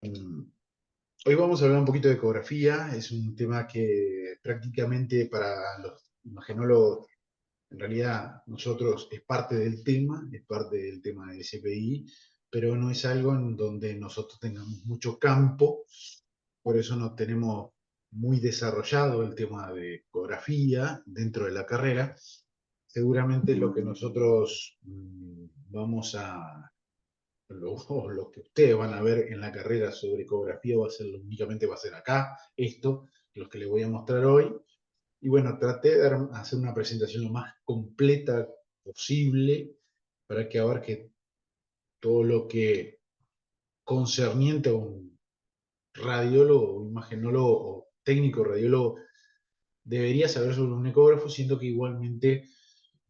Mm, Hoy vamos a hablar un poquito de ecografía. Es un tema que prácticamente para los imagenólogos, en realidad nosotros es parte del tema de SPI, pero no es algo en donde nosotros tengamos mucho campo, por eso no tenemos muy desarrollado el tema de ecografía dentro de la carrera. Seguramente lo que nosotros vamos a lo que ustedes van a ver en la carrera sobre ecografía va a ser, únicamente va a ser acá, esto, los que les voy a mostrar hoy. Y bueno, traté de hacer una presentación lo más completa posible para que abarque todo lo que concerniente a un radiólogo, o imagenólogo o técnico radiólogo debería saber sobre un ecógrafo, siendo que igualmente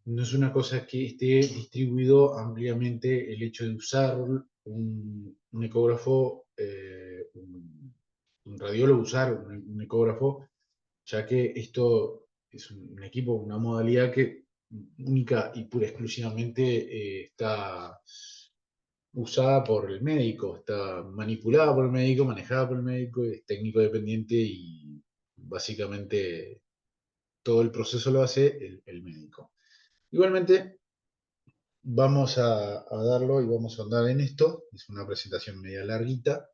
no es una cosa que esté distribuido ampliamente el hecho de usar un ecógrafo, un radiólogo usar un ecógrafo, ya que esto es un equipo, una modalidad que única y pura exclusivamente está usada por el médico, está manipulada por el médico, manejada por el médico, es técnico dependiente y básicamente todo el proceso lo hace el médico. Igualmente, vamos a darlo y vamos a andar en esto. Es una presentación media larguita,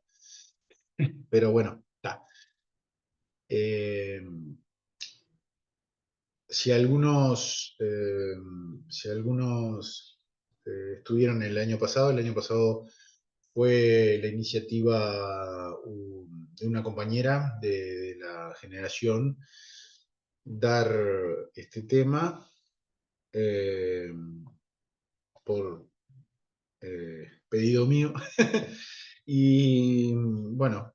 pero bueno, está. Eh, si algunos estuvieron el año pasado fue la iniciativa de una compañera de la generación dar este tema eh, por pedido mío. Y bueno,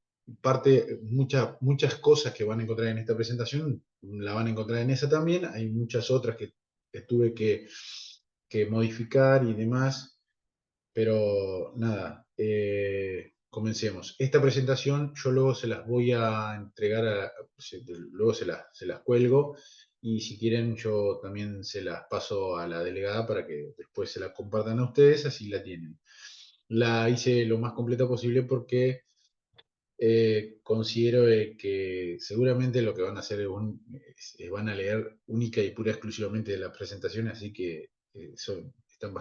muchas cosas que van a encontrar en esta presentación la van a encontrar en esa también. Hay muchas otras que tuve que modificar y demás, pero nada, comencemos. Esta presentación yo luego se las voy a entregar, luego se las cuelgo y si quieren yo también se las paso a la delegada para que después se las compartan a ustedes, así la tienen. La hice lo más completa posible porque considero que seguramente lo que van a hacer van a leer única y pura exclusivamente de la presentación, así que están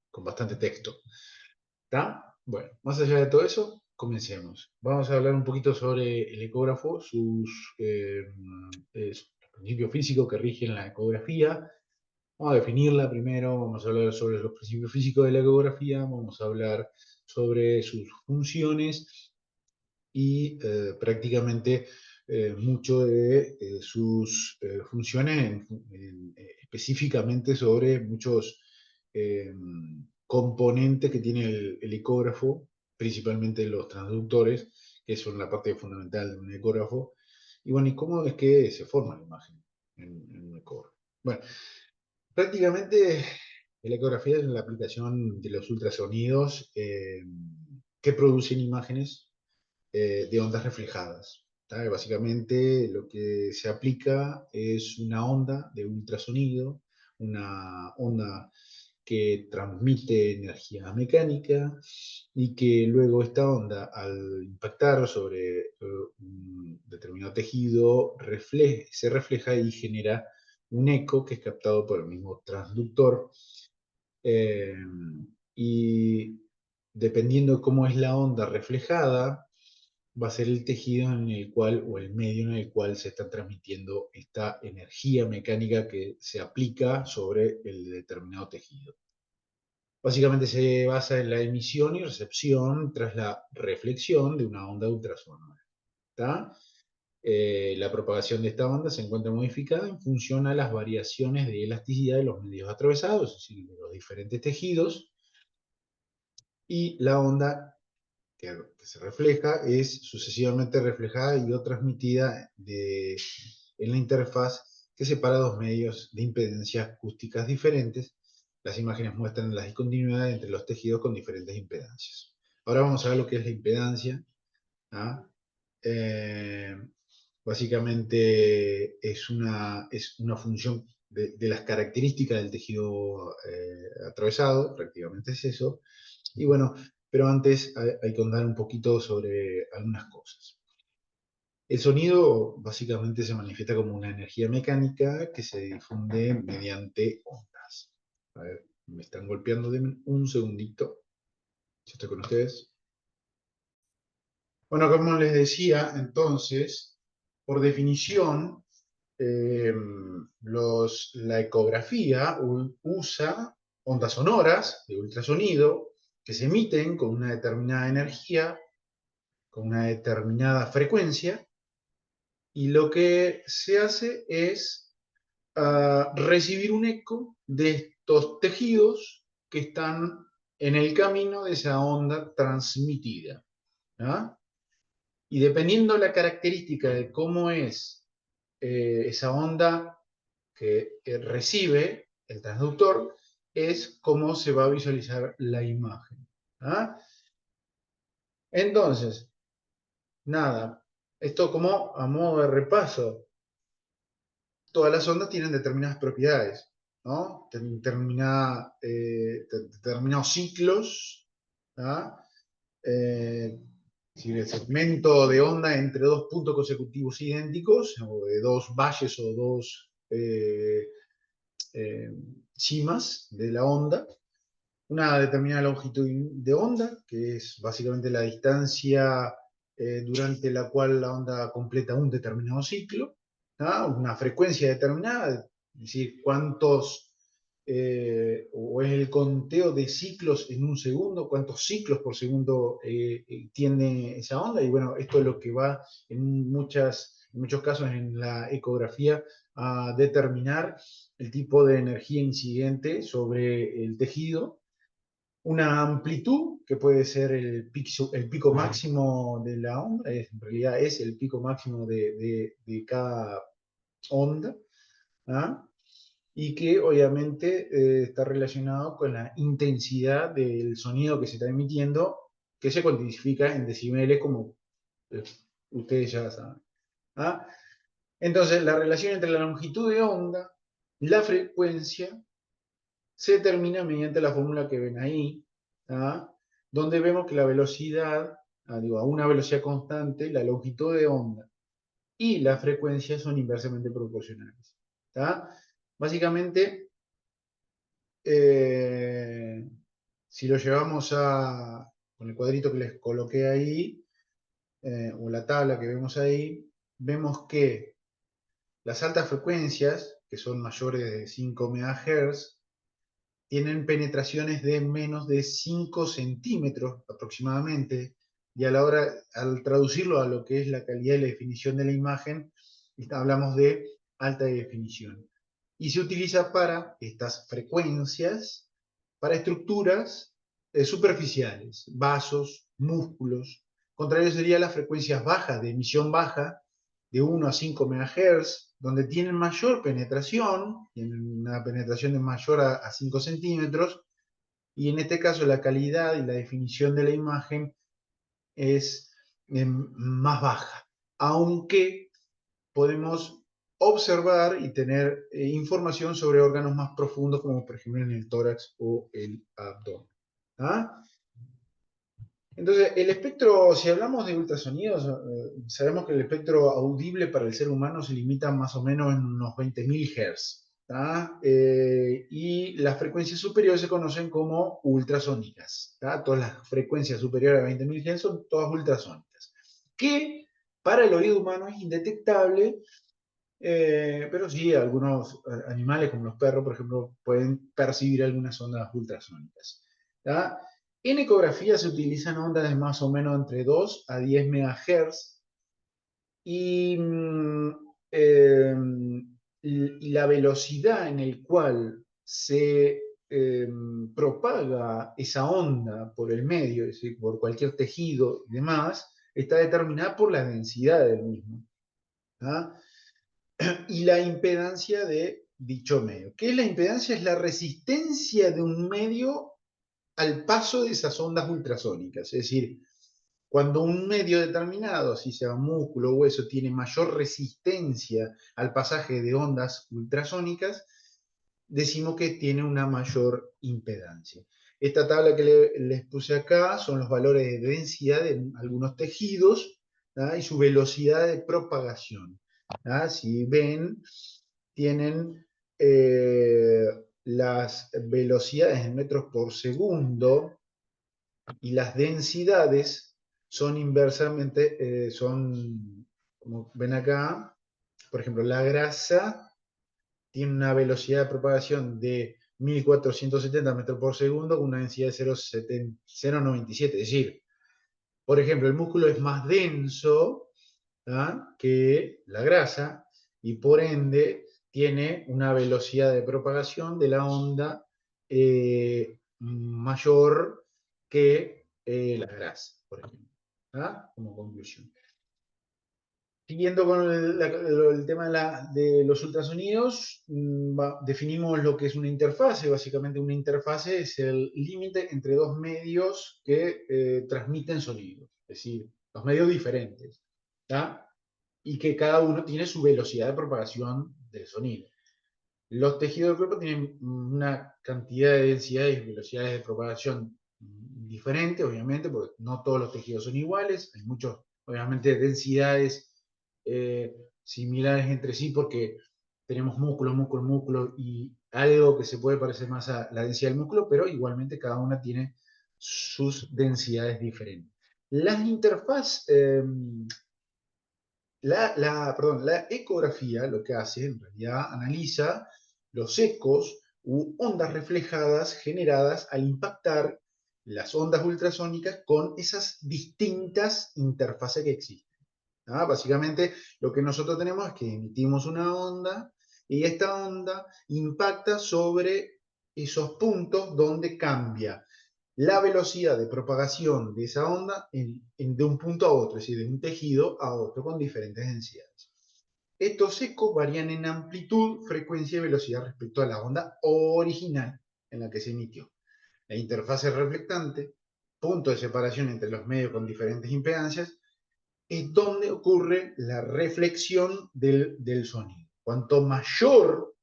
con bastante texto. ¿Está? Bueno, más allá de todo eso, comencemos. Vamos a hablar un poquito sobre el ecógrafo, sus principios físicos que rigen la ecografía. Vamos a definirla primero, vamos a hablar sobre los principios físicos de la ecografía, vamos a hablar sobre sus funciones y prácticamente mucho de sus funciones específicamente sobre muchos eh, componentes que tiene el ecógrafo, principalmente los transductores, que son la parte fundamental de un ecógrafo. Y bueno, ¿y cómo es que se forma la imagen en un ecógrafo? Bueno, prácticamente la ecografía es la aplicación de los ultrasonidos que producen imágenes de ondas reflejadas. ¿Tá? Básicamente lo que se aplica es una onda de ultrasonido, una onda que transmite energía mecánica y que luego esta onda al impactar sobre un determinado tejido se refleja y genera un eco que es captado por el mismo transductor. eh, y dependiendo de cómo es la onda reflejada, va a ser el tejido en el cual o el medio en el cual se está transmitiendo esta energía mecánica que se aplica sobre el determinado tejido. Básicamente se basa en la emisión y recepción tras la reflexión de una onda ultrasonora. ¿Tá? La propagación de esta onda se encuentra modificada en función a las variaciones de elasticidad de los medios atravesados, es decir, de los diferentes tejidos, y la onda que se refleja es sucesivamente reflejada y o transmitida en la interfaz que separa dos medios de impedancias acústicas diferentes. Las imágenes muestran las discontinuidades entre los tejidos con diferentes impedancias. Ahora vamos a ver lo que es la impedancia. ¿Ah? Eh, Básicamente es una función de las características del tejido atravesado, prácticamente es eso. Y bueno, Pero antes hay que contar un poquito sobre algunas cosas. El sonido básicamente se manifiesta como una energía mecánica que se difunde mediante ondas. A ver, me están golpeando, denme un segundito. Si estoy con ustedes. Bueno, como les decía, entonces, por definición, eh, la ecografía usa ondas sonoras de ultrasonido que se emiten con una determinada energía, con una determinada frecuencia, y lo que se hace es recibir un eco de estos tejidos que están en el camino de esa onda transmitida. ¿Ah? Y dependiendo la característica de cómo es esa onda que recibe el transductor, es cómo se va a visualizar la imagen. ¿Ah? Entonces, nada, esto como a modo de repaso, todas las ondas tienen determinadas propiedades, ¿no? Determinados ciclos, ¿ah? Si el segmento de onda entre dos puntos consecutivos idénticos, o de dos valles o dos eh, cimas de la onda, una determinada longitud de onda, que es básicamente la distancia durante la cual la onda completa un determinado ciclo, ¿ah? Una frecuencia determinada, es decir, o es el conteo de ciclos en un segundo, cuántos ciclos por segundo tiene esa onda, y bueno, esto es lo que va en muchos casos en la ecografía a determinar el tipo de energía incidente sobre el tejido, una amplitud que puede ser el pico máximo de la onda, en realidad es el pico máximo de cada onda, ¿ah? Y que obviamente está relacionado con la intensidad del sonido que se está emitiendo, que se cuantifica en decibeles, como eh, ustedes ya saben. ¿Ah? Entonces, la relación entre la longitud de onda, la frecuencia, se determina mediante la fórmula que ven ahí, ¿tá? Donde vemos que la velocidad, a una velocidad constante, la longitud de onda y la frecuencia son inversamente proporcionales. ¿Tá? Básicamente, eh, si lo llevamos con el cuadrito que les coloqué ahí, o la tabla que vemos ahí, vemos que las altas frecuencias, que son mayores de 5 MHz, tienen penetraciones de menos de 5 centímetros aproximadamente, y a la hora, al traducirlo a lo que es la calidad y la definición de la imagen, hablamos de alta definición. Y se utiliza para estas frecuencias, para estructuras superficiales, vasos, músculos. Contrario sería las frecuencias bajas, de emisión baja, de 1 a 5 MHz, donde tienen mayor penetración, tienen una penetración de mayor a 5 centímetros, y en este caso la calidad y la definición de la imagen es más baja, aunque podemos observar y tener información sobre órganos más profundos, como por ejemplo en el tórax o el abdomen. ¿Ah? Entonces, el espectro, si hablamos de ultrasonidos, sabemos que el espectro audible para el ser humano se limita más o menos en unos 20.000 Hz. Y las frecuencias superiores se conocen como ultrasónicas. ¿Tá? Todas las frecuencias superiores a 20.000 Hz son todas ultrasónicas. Que para el oído humano es indetectable, pero sí, algunos animales, como los perros, por ejemplo, pueden percibir algunas ondas ultrasónicas. ¿Tá? En ecografía se utilizan ondas de más o menos entre 2 a 10 MHz, y, y la velocidad en el cual se propaga esa onda por el medio, es decir, por cualquier tejido y demás, está determinada por la densidad del mismo. ¿Ah? Y la impedancia de dicho medio. ¿Qué es la impedancia? Es la resistencia de un medio al paso de esas ondas ultrasónicas. Es decir, cuando un medio determinado, si sea músculo o hueso, tiene mayor resistencia al pasaje de ondas ultrasónicas, decimos que tiene una mayor impedancia. Esta tabla que les puse acá son los valores de densidad de algunos tejidos, ¿tá? Y su velocidad de propagación. ¿Tá? Si ven, tienen las velocidades en metros por segundo y las densidades son inversamente, como ven acá, por ejemplo, la grasa tiene una velocidad de propagación de 1470 metros por segundo con una densidad de 0,97. Es decir, por ejemplo, el músculo es más denso, ¿tá? Que la grasa y por ende tiene una velocidad de propagación de la onda mayor que la grasa, por ejemplo. ¿Tá? Como conclusión. Siguiendo con el tema de los ultrasonidos, definimos lo que es una interfase. Básicamente una interfase es el límite entre dos medios que transmiten sonido, es decir, dos medios diferentes, ¿tá? Y que cada uno tiene su velocidad de propagación del sonido. Los tejidos del cuerpo tienen una cantidad de densidades y velocidades de propagación diferentes, obviamente, porque no todos los tejidos son iguales. Hay muchos, obviamente, densidades similares entre sí, porque tenemos músculo, músculo, músculo y algo que se puede parecer más a la densidad del músculo, pero igualmente cada una tiene sus densidades diferentes. Las interfaces la ecografía lo que hace, en realidad, analiza los ecos u ondas reflejadas generadas al impactar las ondas ultrasónicas con esas distintas interfaces que existen. ¿Ah? Básicamente, lo que nosotros tenemos es que emitimos una onda y esta onda impacta sobre esos puntos donde cambia la velocidad de propagación de esa onda de un punto a otro, es decir, de un tejido a otro con diferentes densidades. Estos ecos varían en amplitud, frecuencia y velocidad respecto a la onda original en la que se emitió. La interfase reflectante, punto de separación entre los medios con diferentes impedancias, es donde ocurre la reflexión del sonido. Cuanto mayor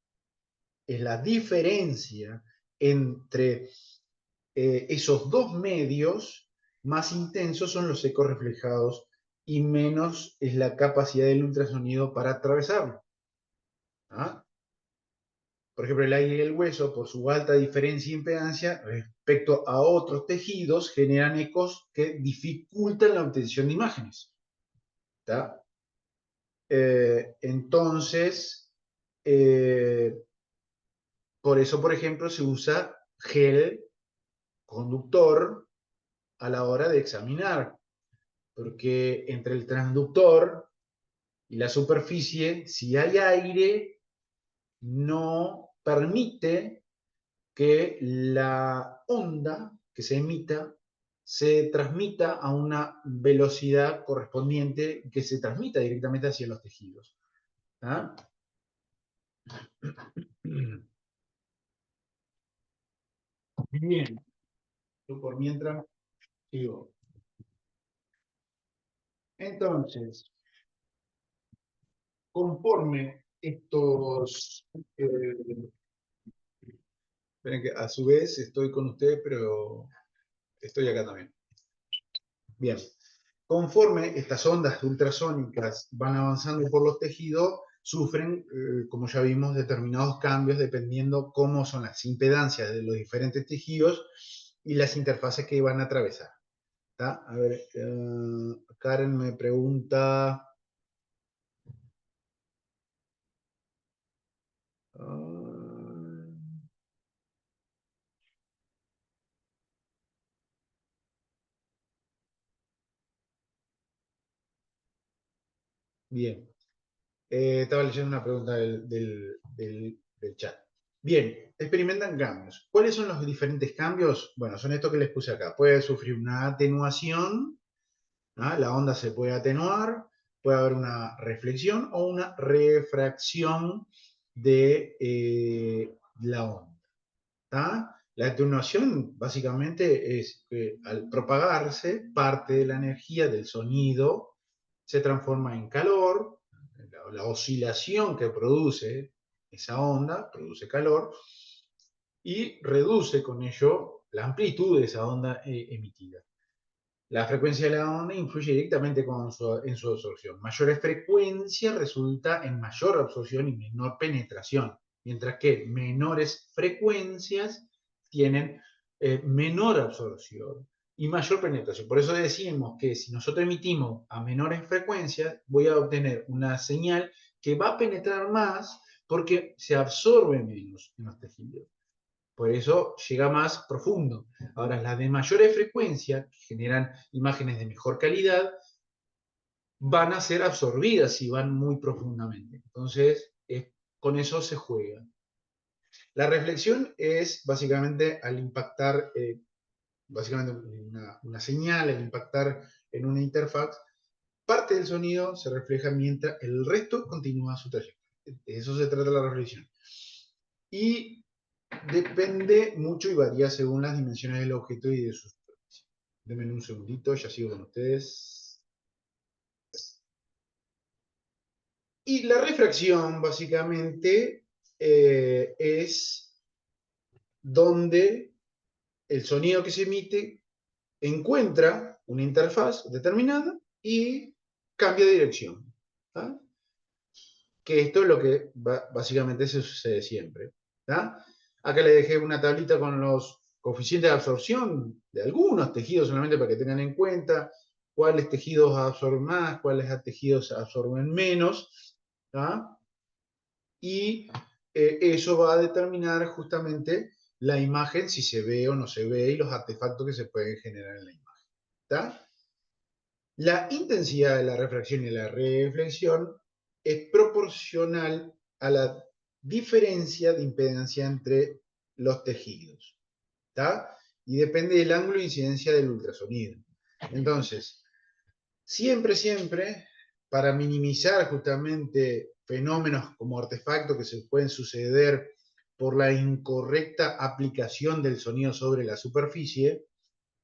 es la diferencia entre esos dos medios, más intensos son los ecos reflejados y menos es la capacidad del ultrasonido para atravesarlo. ¿Ah? Por ejemplo, el aire y el hueso, por su alta diferencia de impedancia respecto a otros tejidos, generan ecos que dificultan la obtención de imágenes. ¿Tá? Entonces, por eso, por ejemplo, se usa gel conductor a la hora de examinar, porque entre el transductor y la superficie, si hay aire, no permite que la onda que se emita se transmita a una velocidad correspondiente que se transmita directamente hacia los tejidos. ¿Ah? Bien, yo por mientras sigo. Entonces, conforme estos... esperen que a su vez estoy con ustedes, pero estoy acá también. Bien. Conforme estas ondas ultrasónicas van avanzando por los tejidos, sufren, como ya vimos, determinados cambios dependiendo cómo son las impedancias de los diferentes tejidos y las interfaces que van a atravesar. ¿Tá? A ver, Karen me pregunta... bien. Estaba leyendo una pregunta del chat. Bien, experimentan cambios. ¿Cuáles son los diferentes cambios? Bueno, son estos que les puse acá. Puede sufrir una atenuación, ¿ah? La onda se puede atenuar, puede haber una reflexión o una refracción de la onda. ¿Tá? La atenuación básicamente es que al propagarse, parte de la energía del sonido se transforma en calor, la oscilación que produce esa onda produce calor y reduce con ello la amplitud de esa onda emitida. La frecuencia de la onda influye directamente en su absorción. Mayores frecuencias resulta en mayor absorción y menor penetración, mientras que menores frecuencias tienen menor absorción y mayor penetración. Por eso decimos que si nosotros emitimos a menores frecuencias, voy a obtener una señal que va a penetrar más porque se absorbe menos en los tejidos. Por eso llega más profundo. Ahora, las de mayores frecuencias, que generan imágenes de mejor calidad, van a ser absorbidas si van muy profundamente. Entonces, con eso se juega. La reflexión es básicamente al impactar, básicamente una señal, al impactar en una interfaz, parte del sonido se refleja mientras el resto continúa su trayectoria. De eso se trata la reflexión. Y depende mucho y varía según las dimensiones del objeto y de su superficie. Denme un segundito, ya sigo con ustedes. Y la refracción, básicamente, es donde el sonido que se emite encuentra una interfaz determinada y cambia de dirección. ¿Tá? Que esto es lo que básicamente se sucede siempre. ¿Tá? Acá le dejé una tablita con los coeficientes de absorción de algunos tejidos solamente para que tengan en cuenta cuáles tejidos absorben más, cuáles tejidos absorben menos. ¿Tá? Y eso va a determinar justamente la imagen, si se ve o no se ve, y los artefactos que se pueden generar en la imagen. ¿Tá? La intensidad de la refracción y la reflexión es proporcional a la diferencia de impedancia entre los tejidos. ¿Tá? Y depende del ángulo de incidencia del ultrasonido. Entonces, siempre, para minimizar justamente fenómenos como artefactos que se pueden suceder por la incorrecta aplicación del sonido sobre la superficie,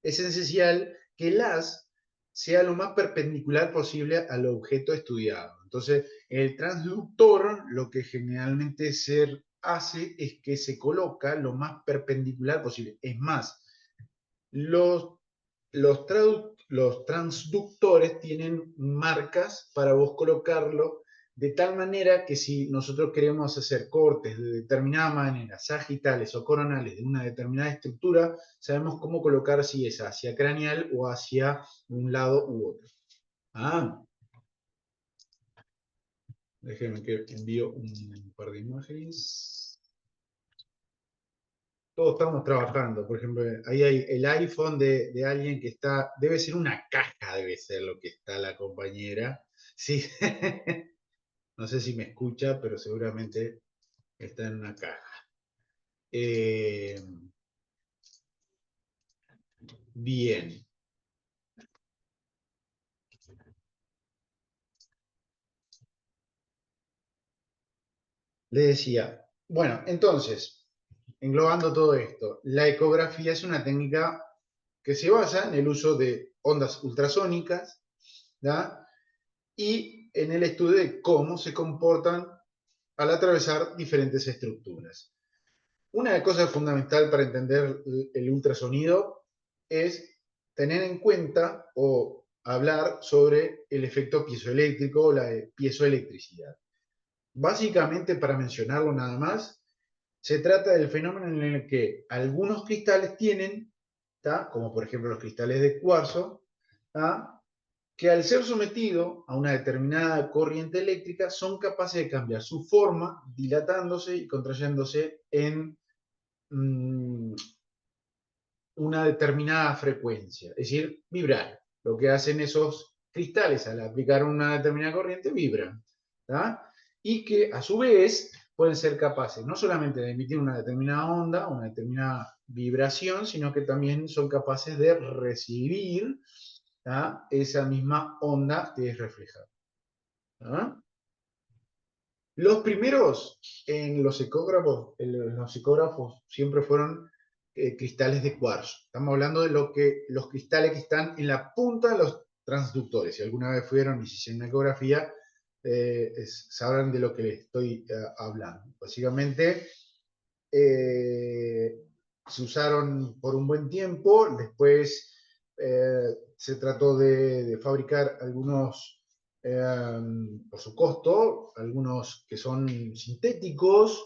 es esencial que el haz sea lo más perpendicular posible al objeto estudiado. Entonces, el transductor lo que generalmente se hace es que se coloca lo más perpendicular posible. Es más, los, los transductores tienen marcas para vos colocarlo de tal manera que si nosotros queremos hacer cortes de determinada manera, sagitales o coronales de una determinada estructura, sabemos cómo colocar si es hacia craneal o hacia un lado u otro. Ah, déjenme que envío un par de imágenes. Todos estamos trabajando, por ejemplo, ahí hay el iPhone de alguien que está, debe ser una caja, debe ser lo que está la compañera. Sí, no sé si me escucha, pero seguramente está en una caja. Eh, bien, le decía, bueno, entonces, englobando todo esto, la ecografía es una técnica que se basa en el uso de ondas ultrasónicas, ¿ya? Y en el estudio de cómo se comportan al atravesar diferentes estructuras. Una cosa fundamental para entender el ultrasonido es tener en cuenta o hablar sobre el efecto piezoeléctrico o la piezoelectricidad. Básicamente, para mencionarlo nada más, se trata del fenómeno en el que algunos cristales tienen, ¿tá? Como por ejemplo los cristales de cuarzo, ¿tá? Que al ser sometido a una determinada corriente eléctrica son capaces de cambiar su forma, dilatándose y contrayéndose en una determinada frecuencia, es decir, vibrar. Lo que hacen esos cristales al aplicar una determinada corriente, vibran. ¿Tá? Y que a su vez pueden ser capaces no solamente de emitir una determinada onda, una determinada vibración, sino que también son capaces de recibir, ¿tá? Esa misma onda que es reflejada. ¿Tá? Los primeros en los ecógrafos siempre fueron cristales de cuarzo. Estamos hablando de los cristales que están en la punta de los transductores. Si alguna vez fueron y se hicieron ecografía, sabrán de lo que les estoy hablando. Básicamente, se usaron por un buen tiempo, después se trató de fabricar algunos por su costo, algunos que son sintéticos,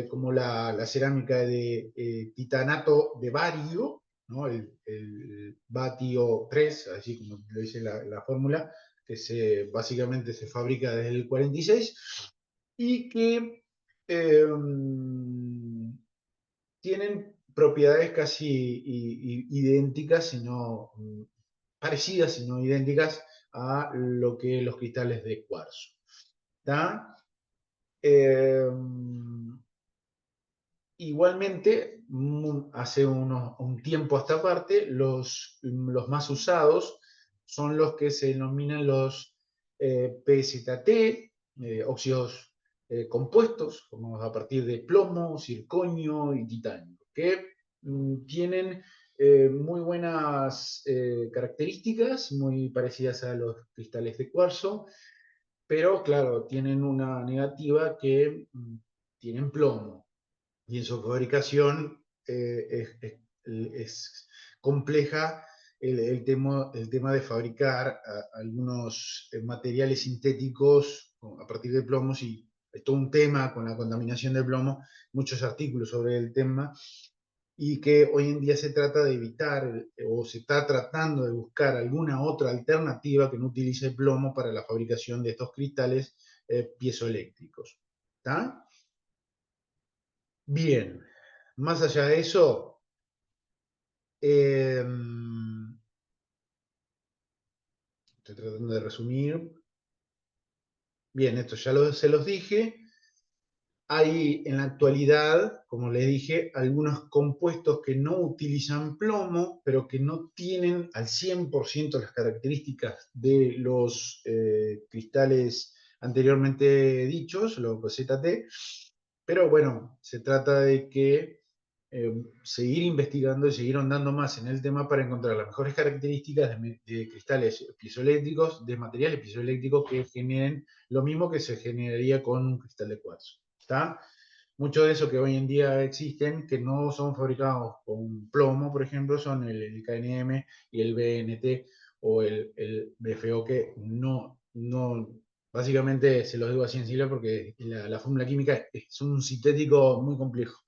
como la cerámica de titanato de bario, ¿no? El Batio 3, así como lo dice la fórmula, que básicamente se fabrica desde el 46 y que eh, tienen propiedades casi idénticas, sino parecidas, sino idénticas a lo que los cristales de cuarzo. ¿Tá? Eh, Igualmente, hace un tiempo a esta parte, los más usados son los que se denominan los PZT, óxidos compuestos, como a partir de plomo, circonio y titanio, que tienen muy buenas características, muy parecidas a los cristales de cuarzo, pero claro, tienen una negativa que tienen plomo y en su fabricación es compleja el tema de fabricar algunos materiales sintéticos a partir de plomos y es todo un tema con la contaminación de plomo, muchos artículos sobre el tema y que hoy en día se trata de evitar o se está tratando de buscar alguna otra alternativa que no utilice plomo para la fabricación de estos cristales piezoeléctricos. ¿Está? Bien, más allá de eso, eh, estoy tratando de resumir. Bien, esto ya se los dije. Hay en la actualidad, como les dije, algunos compuestos que no utilizan plomo, pero que no tienen al 100% las características de los cristales anteriormente dichos, los ZT, pero bueno, se trata de que seguir investigando y seguir ahondando más en el tema para encontrar las mejores características de cristales piezoeléctricos, de materiales piezoeléctricos que generen lo mismo que se generaría con un cristal de cuarzo. ¿Está? Muchos de esos que hoy en día existen, que no son fabricados con plomo, por ejemplo, son el KNM y el BNT o el BFO, que básicamente se los digo así en sigla porque la fórmula química es un sintético muy complejo,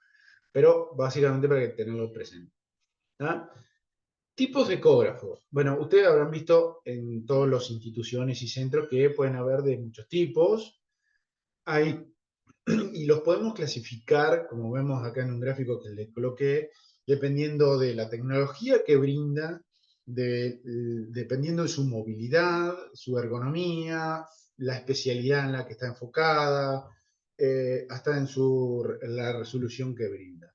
pero básicamente para que tenerlo presente. ¿Tá? Tipos de ecógrafos. Bueno, ustedes habrán visto en todas las instituciones y centros que pueden haber de muchos tipos. Hay y los podemos clasificar, como vemos acá en un gráfico que les coloqué, dependiendo de la tecnología que brinda, dependiendo de su movilidad, su ergonomía, la especialidad en la que está enfocada, hasta en la resolución que brinda.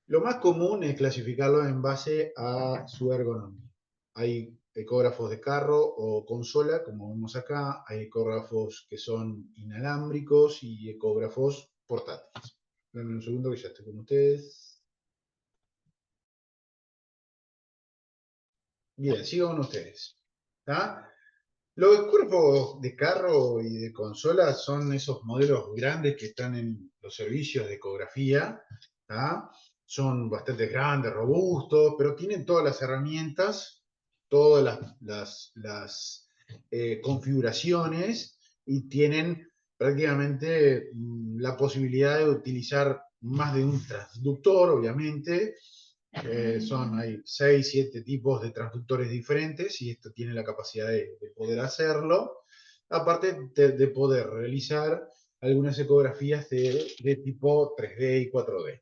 Lo más común es clasificarlo en base a su ergonomía. Hay ecógrafos de carro o consola, como vemos acá. Hay ecógrafos que son inalámbricos y ecógrafos portátiles. Denme un segundo que ya estoy con ustedes. Bien, sigo con ustedes. ¿Tá? Los ecógrafos de carro y de consola son esos modelos grandes que están en los servicios de ecografía. ¿Tá? Son bastante grandes, robustos, pero tienen todas las herramientas, todas las configuraciones y tienen prácticamente la posibilidad de utilizar más de un transductor, obviamente. Hay 6, 7 tipos de transductores diferentes y esto tiene la capacidad de poder hacerlo, aparte de poder realizar algunas ecografías de tipo 3D y 4D.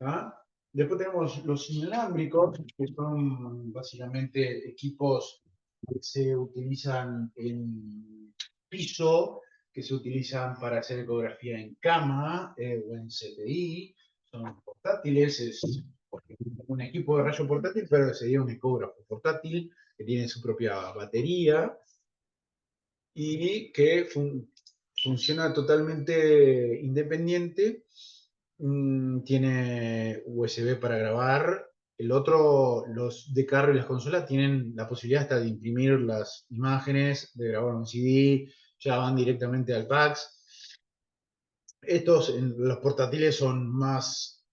¿Ah? Después tenemos los inalámbricos, que son básicamente equipos que se utilizan en piso, que se utilizan para hacer ecografía en cama o en CTI. Son portátiles, es un equipo de rayo portátil, pero sería un ecógrafo portátil que tiene su propia batería y que funciona totalmente independiente. Tiene USB para grabar. El otro, los de carro y las consolas, tienen la posibilidad hasta de imprimir las imágenes, de grabar un CD, ya van directamente al PAX. Los portátiles son más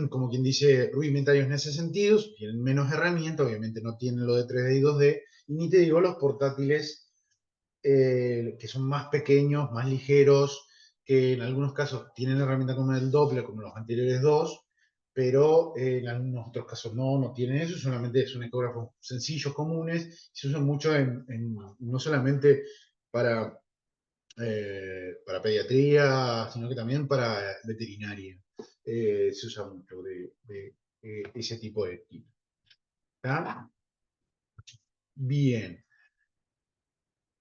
como quien dice, rudimentarios en ese sentido, tienen menos herramientas, obviamente no tienen lo de 3D y 2D, y ni te digo los portátiles que son más pequeños, más ligeros, que en algunos casos tienen herramientas como el Doppler, como los anteriores dos, pero en algunos otros casos no tienen eso, solamente son ecógrafos sencillos, comunes, se usan mucho no solamente para, para pediatría, sino que también para veterinaria. Se usa mucho de ese tipo de equipo. ¿Está? Bien.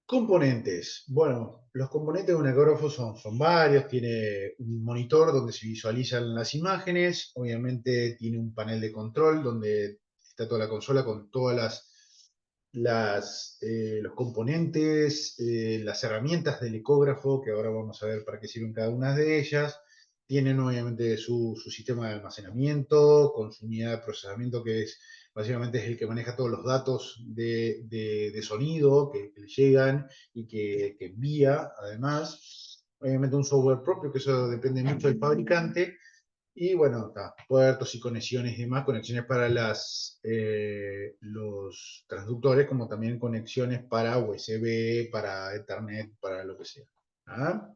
Componentes. Bueno, los componentes de un ecógrafo son varios. Tiene un monitor donde se visualizan las imágenes. Obviamente tiene un panel de control donde está toda la consola con todas los componentes, las herramientas del ecógrafo, que ahora vamos a ver para qué sirven cada una de ellas. Tienen obviamente su sistema de almacenamiento con su unidad de procesamiento que es básicamente es el que maneja todos los datos de sonido que le llegan y que envía, además. Obviamente un software propio, que eso depende mucho del fabricante. Y bueno, puertos y conexiones y demás, conexiones para los transductores, como también conexiones para USB, para Ethernet, para lo que sea. ¿Ah?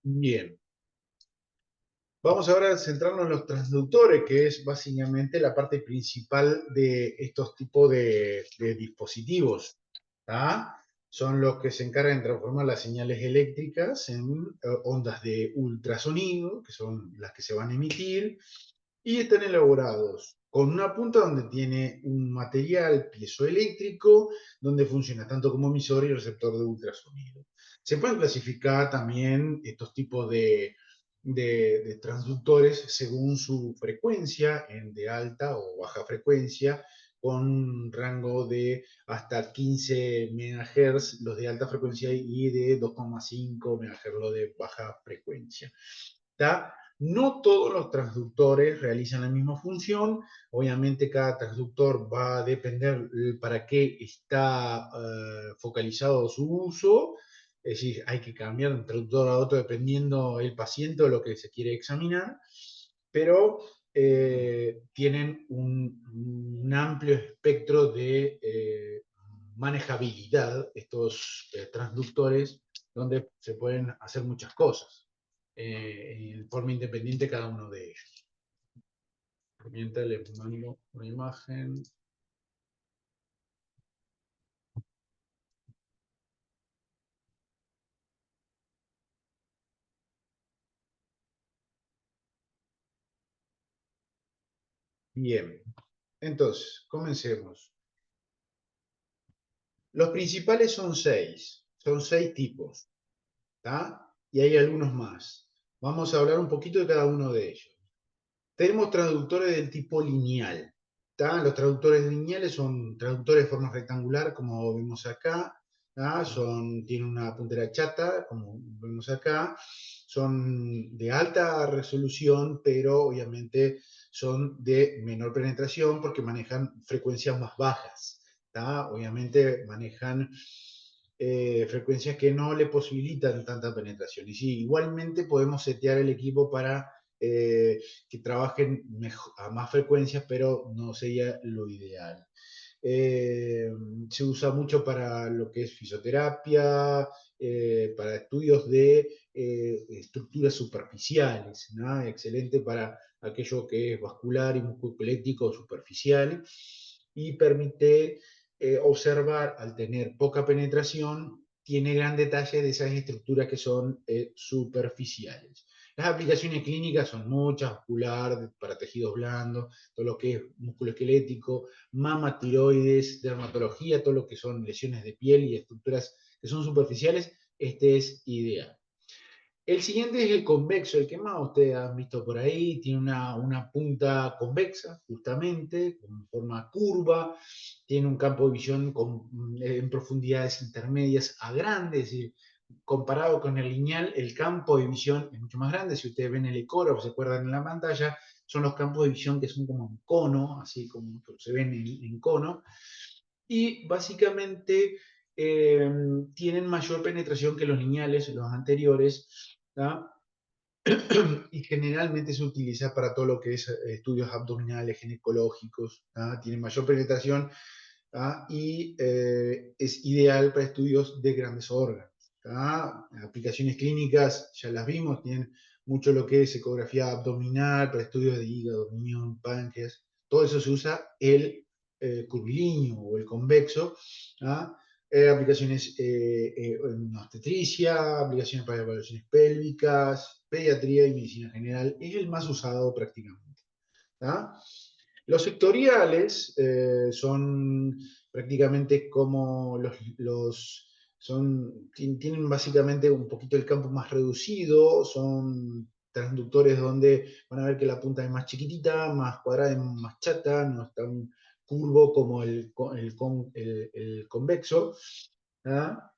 Bien. Vamos ahora a centrarnos en los transductores, que es básicamente la parte principal de estos tipos de dispositivos. ¿Tá? Son los que se encargan de transformar las señales eléctricas en ondas de ultrasonido, que son las que se van a emitir, y están elaborados con una punta donde tiene un material piezoeléctrico, donde funciona tanto como emisor y receptor de ultrasonido. Se pueden clasificar también estos tipos de transductores según su frecuencia, en de alta o baja frecuencia, con un rango de hasta 15 MHz los de alta frecuencia y de 2,5 MHz los de baja frecuencia. ¿Tá? No todos los transductores realizan la misma función. Obviamente cada transductor va a depender para qué está focalizado su uso. Es decir, hay que cambiar de un transductor a otro dependiendo el paciente o lo que se quiere examinar. Pero tienen un amplio espectro de manejabilidad estos transductores donde se pueden hacer muchas cosas en forma independiente cada uno de ellos. Mientras les mando una imagen. Bien, entonces, comencemos. Los principales son seis tipos, ¿tá? Y hay algunos más. Vamos a hablar un poquito de cada uno de ellos. Tenemos traductores del tipo lineal. ¿Tá? Los traductores lineales son traductores de forma rectangular, como vemos acá. Tienen una puntera chata, como vemos acá. Son de alta resolución, pero obviamente son de menor penetración porque manejan frecuencias más bajas. ¿Tá? Obviamente manejan frecuencias que no le posibilitan tanta penetración. Y sí, igualmente podemos setear el equipo para que trabajen a más frecuencias, pero no sería lo ideal. Eh, Se usa mucho para lo que es fisioterapia, para estudios de estructuras superficiales, ¿no? Excelente para aquello que es vascular y musculoesquelético superficial y permite observar al tener poca penetración, tiene gran detalle de esas estructuras que son superficiales. Las aplicaciones clínicas son muchas, vascular, para tejidos blandos, todo lo que es músculo esquelético, mama, tiroides, dermatología, todo lo que son lesiones de piel y estructuras que son superficiales, este es ideal. El siguiente es el convexo, el que más ustedes han visto por ahí, tiene una punta convexa, justamente, con forma curva, tiene un campo de visión en profundidades intermedias a grandes, es decir, comparado con el lineal, el campo de visión es mucho más grande. Si ustedes ven el ecógrafo, se acuerdan en la pantalla, son los campos de visión que son como en cono, así como se ven en cono, y básicamente tienen mayor penetración que los lineales, los anteriores, ¿tá? Y generalmente se utiliza para todo lo que es estudios abdominales, ginecológicos, ¿tá? Tiene mayor penetración, ¿tá? Y es ideal para estudios de grandes órganos, ¿tá? Aplicaciones clínicas ya las vimos, tienen mucho lo que es ecografía abdominal para estudios de hígado, riñón, páncreas, todo eso se usa el curvilíneo o el convexo, ¿tá? Aplicaciones en obstetricia, aplicaciones para evaluaciones pélvicas, pediatría y medicina general, es el más usado prácticamente, ¿tá? Los sectoriales son prácticamente como tienen básicamente un poquito el campo más reducido, son transductores donde van a ver que la punta es más chiquitita, más cuadrada, más chata, no es tan curvo como el convexo, ¿ah?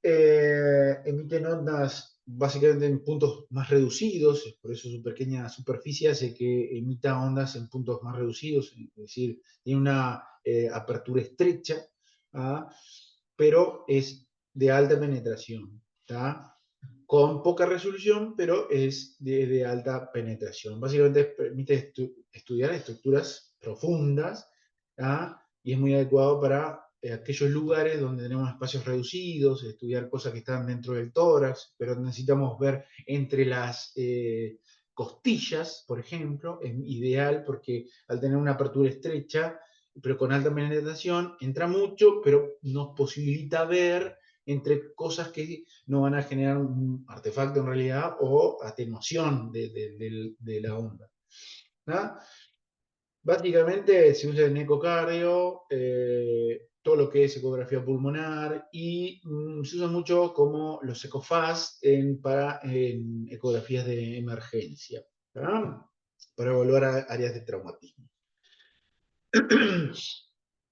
Emiten ondas básicamente en puntos más reducidos, por eso su pequeña superficie hace que emita ondas en puntos más reducidos, es decir, tiene una apertura estrecha, ¿ah? Pero es de alta penetración, ¿tá? Con poca resolución, pero es de alta penetración. Básicamente permite estudiar estructuras profundas, ¿tá? Y es muy adecuado para aquellos lugares donde tenemos espacios reducidos, estudiar cosas que están dentro del tórax, pero necesitamos ver entre las costillas, por ejemplo, es ideal porque al tener una apertura estrecha, pero con alta penetración, entra mucho, pero nos posibilita ver entre cosas que no van a generar un artefacto en realidad o atenuación de la onda, ¿no? Básicamente se usa en ecocardio, todo lo que es ecografía pulmonar y se usa mucho como los ecofast en ecografías de emergencia, ¿tá? Para evaluar áreas de traumatismo.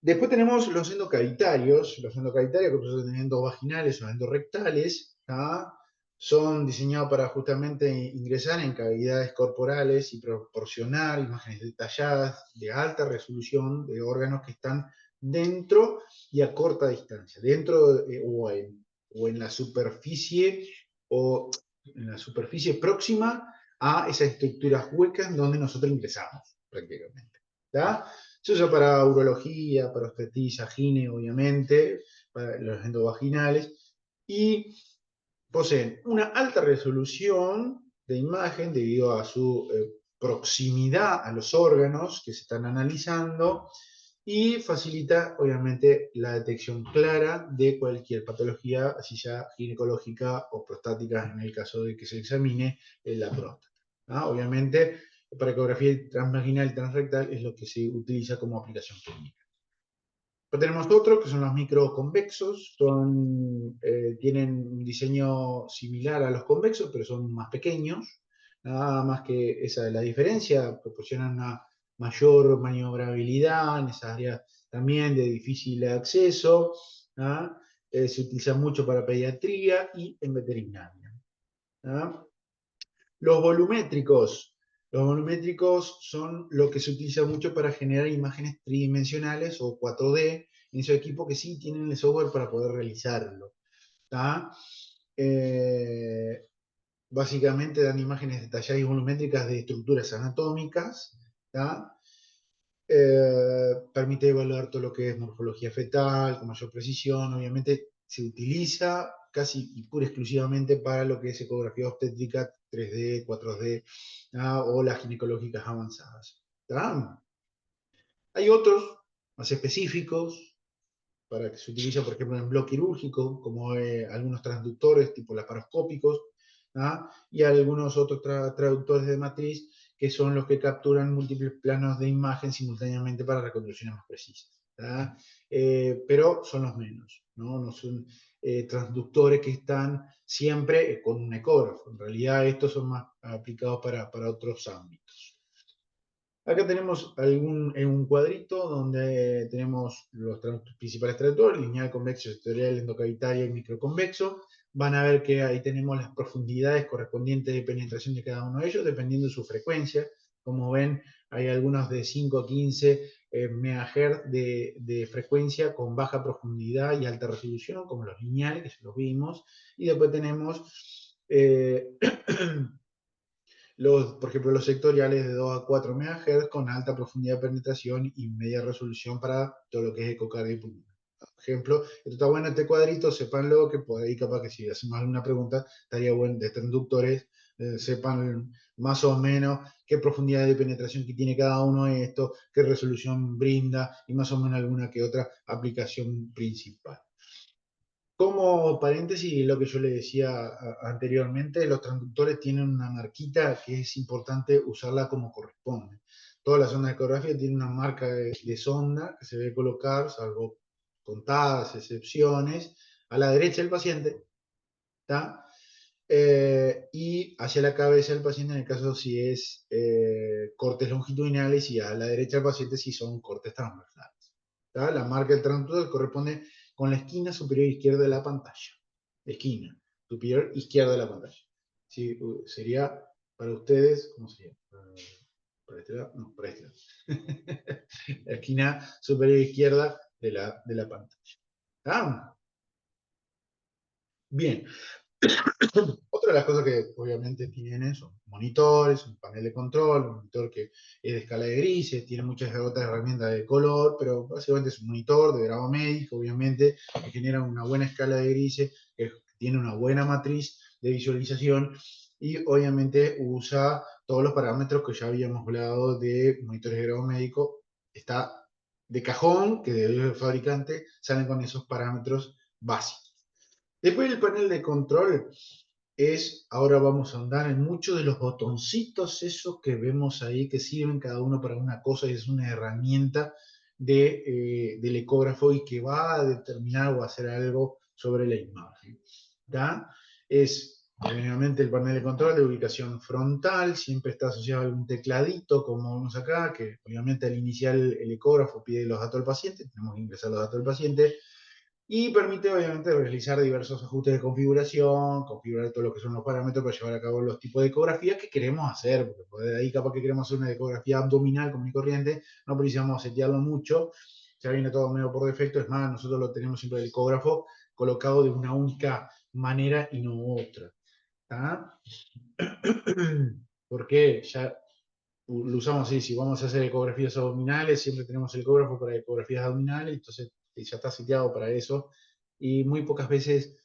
Después tenemos los endocavitarios que son endovaginales o endorectales, ¿tá? Son diseñados para justamente ingresar en cavidades corporales y proporcionar imágenes detalladas de alta resolución de órganos que están dentro y a corta distancia, dentro o en la superficie o en la superficie próxima a esas estructuras huecas donde nosotros ingresamos prácticamente, ¿tá? Se usa para urología, para obstetricia, gine, obviamente, para los endovaginales, y poseen una alta resolución de imagen debido a su proximidad a los órganos que se están analizando y facilita, obviamente, la detección clara de cualquier patología, así sea ginecológica o prostática, en el caso de que se examine la próstata, ¿no? Obviamente, para ecografía transvaginal y transrectal es lo que se utiliza como aplicación clínica. Pero tenemos otros que son los microconvexos, tienen un diseño similar a los convexos, pero son más pequeños. Nada más que esa es la diferencia, proporcionan una mayor maniobrabilidad en esas áreas también de difícil acceso. ¿Ah? Se utiliza mucho para pediatría y en veterinaria. ¿Ah? Los volumétricos. Los volumétricos son lo que se utiliza mucho para generar imágenes tridimensionales o 4D en esos equipos que sí tienen el software para poder realizarlo, ¿tá? Básicamente dan imágenes detalladas y volumétricas de estructuras anatómicas, ¿tá? Permite evaluar todo lo que es morfología fetal con mayor precisión. Obviamente se utiliza casi y pura exclusivamente para lo que es ecografía obstétrica 3D, 4D, ¿tá? O las ginecológicas avanzadas, ¿tá? Hay otros más específicos para que se utiliza, por ejemplo, en bloque quirúrgico, como algunos transductores tipo laparoscópicos, ¿tá? Y algunos otros traductores de matriz que son los que capturan múltiples planos de imagen simultáneamente para reconstrucciones más precisas, ¿tá? Pero son los menos, ¿no? No son transductores que están siempre con un ecógrafo. En realidad estos son más aplicados para otros ámbitos. Acá tenemos en un cuadrito donde tenemos los principales traductores, lineal, convexo, sectorial, endocavitario y microconvexo. Van a ver que ahí tenemos las profundidades correspondientes de penetración de cada uno de ellos, dependiendo de su frecuencia. Como ven, hay algunos de 5 a 15 MHz de frecuencia con baja profundidad y alta resolución, como los lineales, que ya los vimos. Y después tenemos por ejemplo, los sectoriales de 2 a 4 MHz con alta profundidad de penetración y media resolución para todo lo que es ecocardio y pulmón. Por ejemplo, esto está bueno este cuadrito, sépanlo, que por ahí capaz que si hacemos alguna pregunta, estaría bueno de transductores, sepan más o menos qué profundidad de penetración que tiene cada uno de estos, qué resolución brinda y más o menos alguna que otra aplicación principal. Como paréntesis, lo que yo le decía anteriormente, los transductores tienen una marquita que es importante usarla como corresponde. Todas las sondas de ecografía tienen una marca de sonda que se debe colocar, salvo contadas excepciones, a la derecha del paciente, ¿tá? Y hacia la cabeza del paciente en el caso si es cortes longitudinales y a la derecha del paciente si son cortes transversales. ¿Tá? La marca del transductor corresponde con la esquina superior izquierda de la pantalla. Esquina superior izquierda de la pantalla. Sí, sería para ustedes, ¿cómo sería? ¿Para este lado? No, para este lado. La esquina superior izquierda de la pantalla. ¿Tá? Bien. Otra de las cosas que obviamente tienen son monitores, un panel de control, un monitor que es de escala de grises, tiene muchas otras herramientas de color, pero básicamente es un monitor de grado médico, obviamente, que genera una buena escala de grises, que tiene una buena matriz de visualización y obviamente usa todos los parámetros que ya habíamos hablado de monitores de grado médico. Está de cajón, que del fabricante salen con esos parámetros básicos. Después el panel de control ahora vamos a andar en muchos de los botoncitos esos que vemos ahí que sirven cada uno para una cosa y es una herramienta del ecógrafo y que va a determinar o hacer algo sobre la imagen. ¿Tá? Es obviamente el panel de control de ubicación frontal, siempre está asociado a algún tecladito como vemos acá, que obviamente al iniciar el ecógrafo pide los datos del paciente, tenemos que ingresar los datos del paciente, y permite obviamente realizar diversos ajustes de configuración, configurar todo lo que son los parámetros para llevar a cabo los tipos de ecografías que queremos hacer, porque de ahí capaz que queremos hacer una ecografía abdominal común y corriente, no precisamos setearlo mucho, ya viene todo medio por defecto, es más, nosotros lo tenemos siempre el ecógrafo colocado de una única manera y no otra. ¿Tá? Porque ya lo usamos así, si vamos a hacer ecografías abdominales, siempre tenemos el ecógrafo para ecografías abdominales, entonces ya está seteado para eso, y muy pocas veces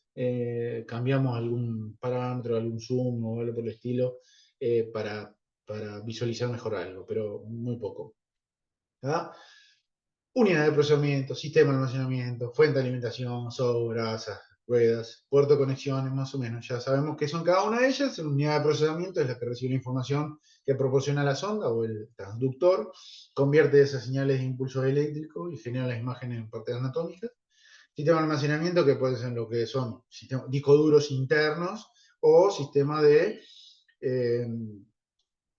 cambiamos algún parámetro, algún zoom o algo por el estilo para visualizar mejor algo, pero muy poco. ¿Tá? Unidad de procesamiento, sistema de almacenamiento, fuente de alimentación, sobras, ruedas, puerto de conexiones, más o menos. Ya sabemos qué son cada una de ellas. La unidad de procesamiento es la que recibe la información que proporciona la sonda o el transductor, convierte esas señales de impulso eléctrico y genera las imágenes en partes anatómicas. Sistema de almacenamiento que puede ser lo que son discos duros internos o sistema de eh,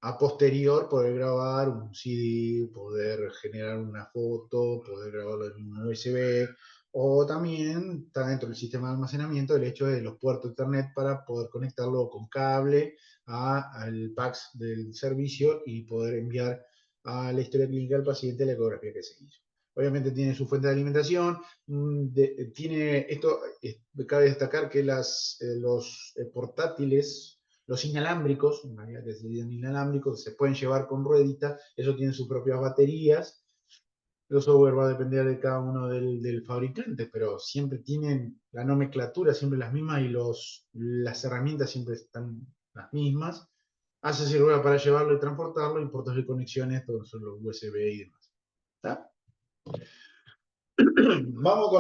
a posterior poder grabar un CD, poder generar una foto, poder grabarlo en un USB, o también está dentro del sistema de almacenamiento el hecho de los puertos Ethernet para poder conectarlo con cable al PAX del servicio y poder enviar a la historia clínica del paciente la ecografía que se hizo. Obviamente tiene su fuente de alimentación, tiene esto, cabe destacar que los portátiles, los inalámbricos, en realidad que se llaman inalámbricos, se pueden llevar con ruedita, eso tiene sus propias baterías. El software va a depender de cada uno del fabricante, pero siempre tienen la nomenclatura, siempre las mismas y las herramientas siempre están las mismas. Hace sirve para llevarlo y transportarlo, y puertos de conexiones, todos son los USB y demás. ¿Está? Vamos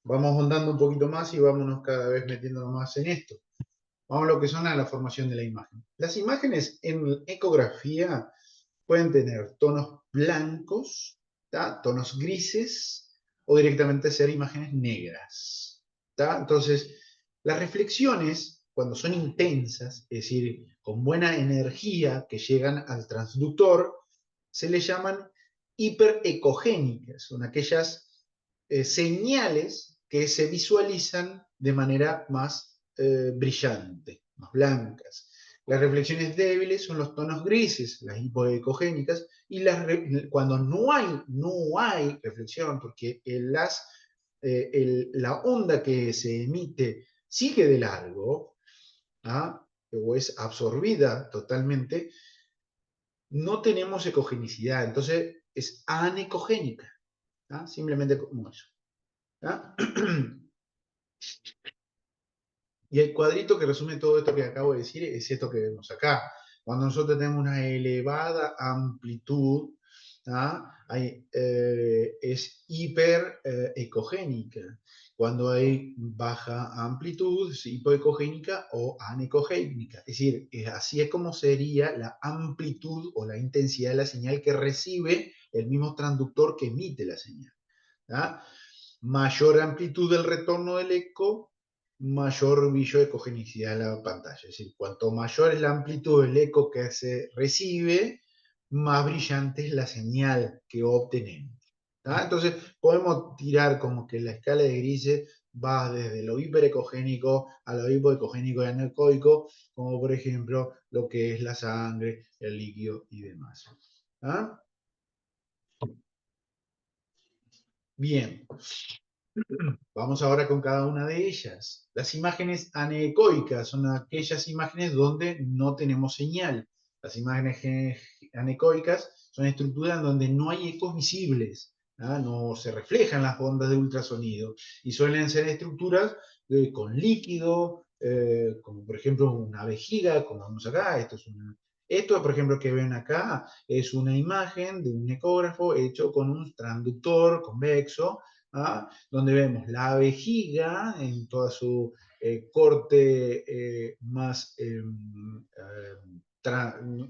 vamos ahondando un poquito más y vámonos cada vez metiéndonos más en esto. Vamos a lo que son a la formación de la imagen. Las imágenes en ecografía pueden tener tonos blancos, ¿tá? Tonos grises o directamente ser imágenes negras. ¿Tá? Entonces, las reflexiones, cuando son intensas, es decir, con buena energía que llegan al transductor, se le llaman hiperecogénicas. Son aquellas señales que se visualizan de manera más brillante, más blancas. Las reflexiones débiles son los tonos grises, las hipoecogénicas, y cuando no hay reflexión, porque la onda que se emite sigue de largo, ¿ah? O es absorbida totalmente, no tenemos ecogenicidad, entonces es anecogénica, ¿ah? Simplemente como eso. ¿Ah? Y el cuadrito que resume todo esto que acabo de decir es esto que vemos acá. Cuando nosotros tenemos una elevada amplitud, ¿ah? Es hiperecogénica. Cuando hay baja amplitud, es hipoecogénica o anecogénica. Es decir, así es como sería la amplitud o la intensidad de la señal que recibe el mismo transductor que emite la señal. ¿Ah? Mayor amplitud del retorno del eco, mayor brillo de ecogenicidad de la pantalla. Es decir, cuanto mayor es la amplitud del eco que se recibe, más brillante es la señal que obtenemos. ¿Tá? Entonces, podemos tirar como que la escala de grises va desde lo hiperecogénico a lo hipoecogénico y anecoico, como por ejemplo lo que es la sangre, el líquido y demás. ¿Ah? Bien, vamos ahora con cada una de ellas. Las imágenes anecoicas son aquellas imágenes donde no tenemos señal. Las imágenes anecoicas son estructuras donde no hay ecos visibles, ¿ah? No se reflejan las ondas de ultrasonido y suelen ser estructuras con líquido, como por ejemplo una vejiga, como vemos acá. Esto, por ejemplo, que ven acá es una imagen de un ecógrafo hecho con un transductor convexo, ¿ah? Donde vemos la vejiga en toda su corte más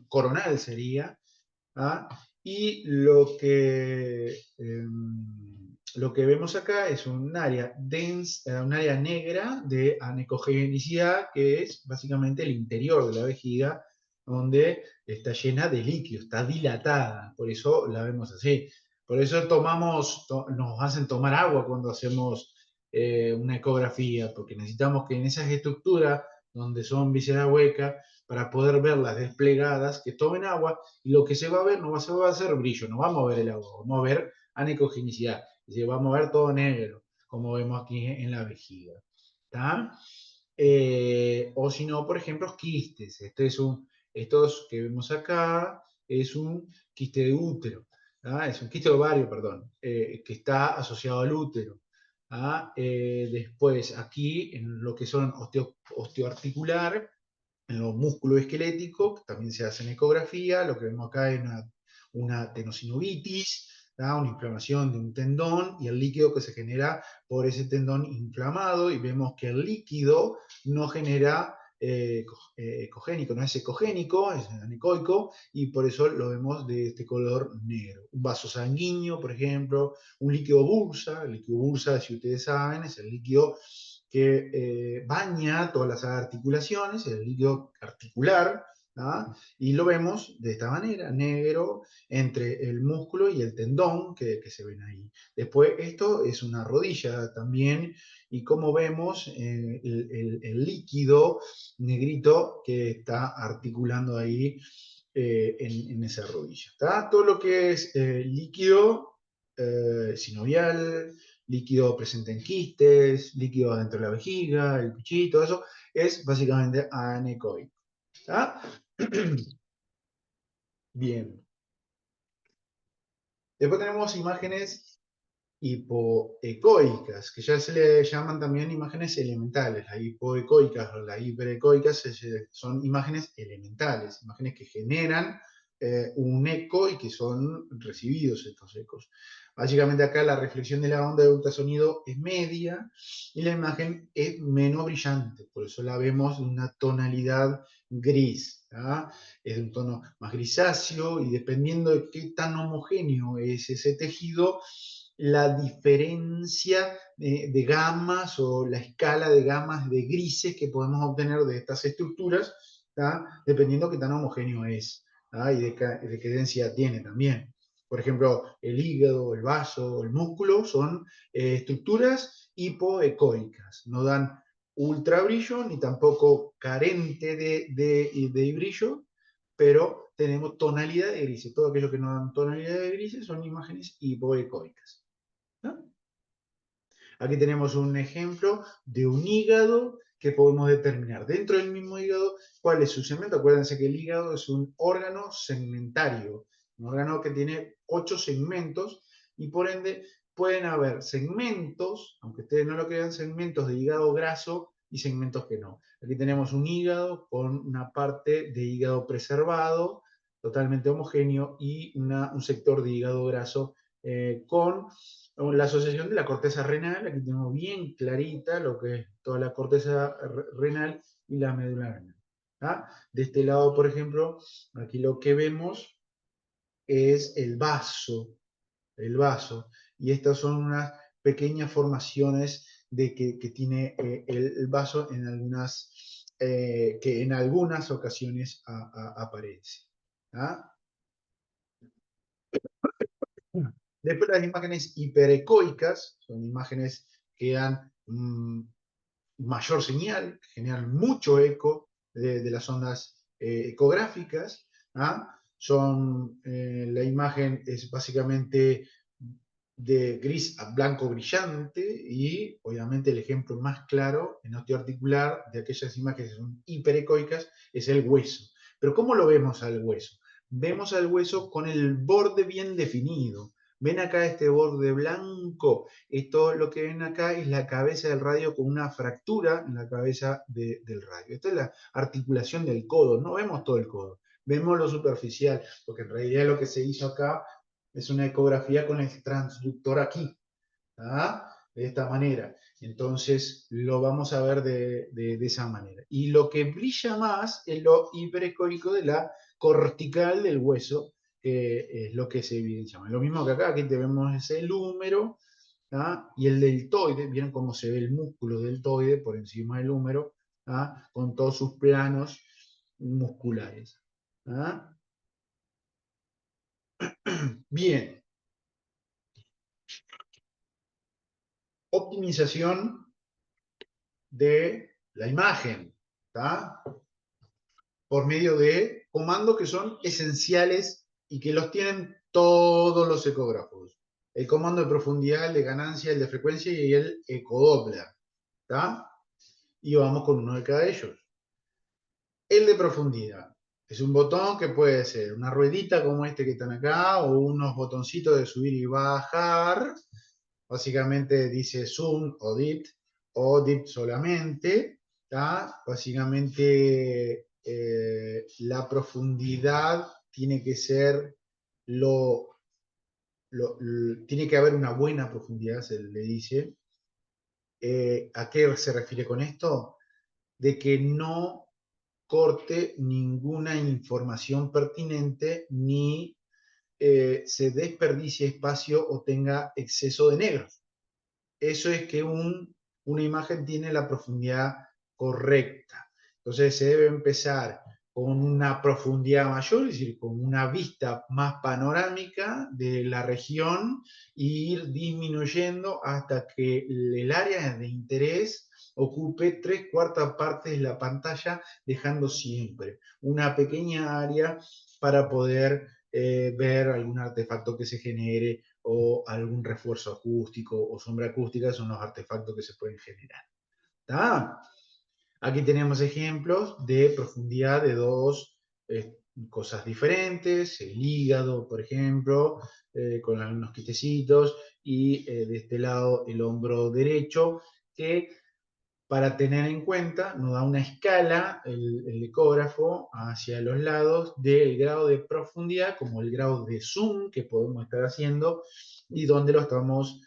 coronal sería, ¿ah? Y lo que vemos acá es un área densa, un área negra de anecogenicidad, que es básicamente el interior de la vejiga, donde está llena de líquido, está dilatada, por eso la vemos así. Por eso nos hacen tomar agua cuando hacemos una ecografía, porque necesitamos que en esas estructuras donde son vísceras huecas, para poder verlas desplegadas, que tomen agua, y lo que se va a ver no va a ser brillo, no vamos a ver el agua, vamos a ver anecogenicidad, y vamos a ver todo negro, como vemos aquí en la vejiga. ¿Tá? O si no, por ejemplo, quistes. Estos que vemos acá es un quiste de útero. ¿Tá? Es un quiste de ovario, perdón, que está asociado al útero. ¿Tá? Después, aquí, en lo que son osteoarticular, en lo músculo esquelético, que también se hace en ecografía, lo que vemos acá es una tenosinovitis, ¿tá? Una inflamación de un tendón y el líquido que se genera por ese tendón inflamado, y vemos que el líquido no genera ecogénico, no es ecogénico, es anecoico, y por eso lo vemos de este color negro. Un vaso sanguíneo, por ejemplo, un líquido bursa, el líquido bursa, si ustedes saben, es el líquido que baña todas las articulaciones, el líquido articular, ¿ah? Y lo vemos de esta manera, negro entre el músculo y el tendón que se ven ahí. Después, esto es una rodilla también, y como vemos, el líquido negrito que está articulando ahí en esa rodilla. ¿Tá? Todo lo que es líquido sinovial, líquido presente en quistes, líquido dentro de la vejiga, el pichito, eso es básicamente anecoico. ¿Tá? Bien. Después tenemos imágenes hipoecoicas, que ya se le llaman también imágenes elementales. Las hipoecoicas o las hiperecoicas son imágenes elementales, imágenes que generan un eco y que son recibidos estos ecos. Básicamente acá la reflexión de la onda de ultrasonido es media y la imagen es menos brillante, por eso la vemos de una tonalidad gris. ¿Tá? Es de un tono más grisáceo, y dependiendo de qué tan homogéneo es ese tejido, la diferencia de gamas o la escala de gamas de grises que podemos obtener de estas estructuras, ¿tá? Dependiendo de qué tan homogéneo es, ¿tá? Y de qué densidad tiene también. Por ejemplo, el hígado, el vaso, el músculo son estructuras hipoecoicas, no dan ultra brillo, ni tampoco carente de brillo, pero tenemos tonalidad de grises. Todo aquello que no dan tonalidad de grises son imágenes hipoecoicas, ¿no? Aquí tenemos un ejemplo de un hígado que podemos determinar dentro del mismo hígado cuál es su segmento. Acuérdense que el hígado es un órgano segmentario, un órgano que tiene 8 segmentos y por ende pueden haber segmentos, aunque ustedes no lo crean, segmentos de hígado graso y segmentos que no. Aquí tenemos un hígado con una parte de hígado preservado, totalmente homogéneo, y un sector de hígado graso con la asociación de la corteza renal. Aquí tenemos bien clarita lo que es toda la corteza renal y la médula renal. ¿Ah? De este lado, por ejemplo, aquí lo que vemos es el vaso, y estas son unas pequeñas formaciones que tiene el vaso en que en algunas ocasiones aparece. ¿Ah? Después las imágenes hiperecoicas, son imágenes que dan mayor señal, generan mucho eco de las ondas ecográficas. ¿Ah? La imagen es básicamente de gris a blanco brillante y obviamente el ejemplo más claro en osteoarticular de aquellas imágenes que son hiperecoicas es el hueso. Pero ¿cómo lo vemos al hueso? Vemos al hueso con el borde bien definido. Ven acá este borde blanco. Esto lo que ven acá es la cabeza del radio con una fractura en la cabeza del radio. Esta es la articulación del codo. No vemos todo el codo, vemos lo superficial, porque en realidad lo que se hizo acá es una ecografía con el transductor aquí, ¿ah? De esta manera. Entonces lo vamos a ver de esa manera. Y lo que brilla más es lo hiperescórico de la cortical del hueso, que es lo que se evidencia más. Lo mismo que acá, aquí tenemos ese el húmero, ¿ah? Y el deltoide. ¿Vieron cómo se ve el músculo deltoide por encima del húmero? ¿Ah? Con todos sus planos musculares. ¿Ah? Bien, optimización de la imagen, ¿tá? Por medio de comandos que son esenciales y que los tienen todos los ecógrafos. El comando de profundidad, el de ganancia, el de frecuencia y el ecodoppler, ¿tá? Y vamos con uno de cada de ellos. El de profundidad es un botón que puede ser una ruedita como este que están acá o unos botoncitos de subir y bajar. Básicamente dice zoom o dip solamente. ¿Tá? Básicamente la profundidad tiene que ser tiene que haber una buena profundidad, se le dice. ¿A qué se refiere con esto? De que no corte ninguna información pertinente ni se desperdicie espacio o tenga exceso de negros. Eso es que una imagen tiene la profundidad correcta. Entonces se debe empezar con una profundidad mayor, es decir, con una vista más panorámica de la región e ir disminuyendo hasta que el área de interés ocupe 3/4 partes de la pantalla, dejando siempre una pequeña área para poder ver algún artefacto que se genere o algún refuerzo acústico o sombra acústica. Son los artefactos que se pueden generar. ¿Tá? Aquí tenemos ejemplos de profundidad de dos cosas diferentes, el hígado, por ejemplo, con algunos quitecitos, y de este lado el hombro derecho, que para tener en cuenta nos da una escala, el ecógrafo, hacia los lados del grado de profundidad, como el grado de zoom que podemos estar haciendo y dónde lo estamos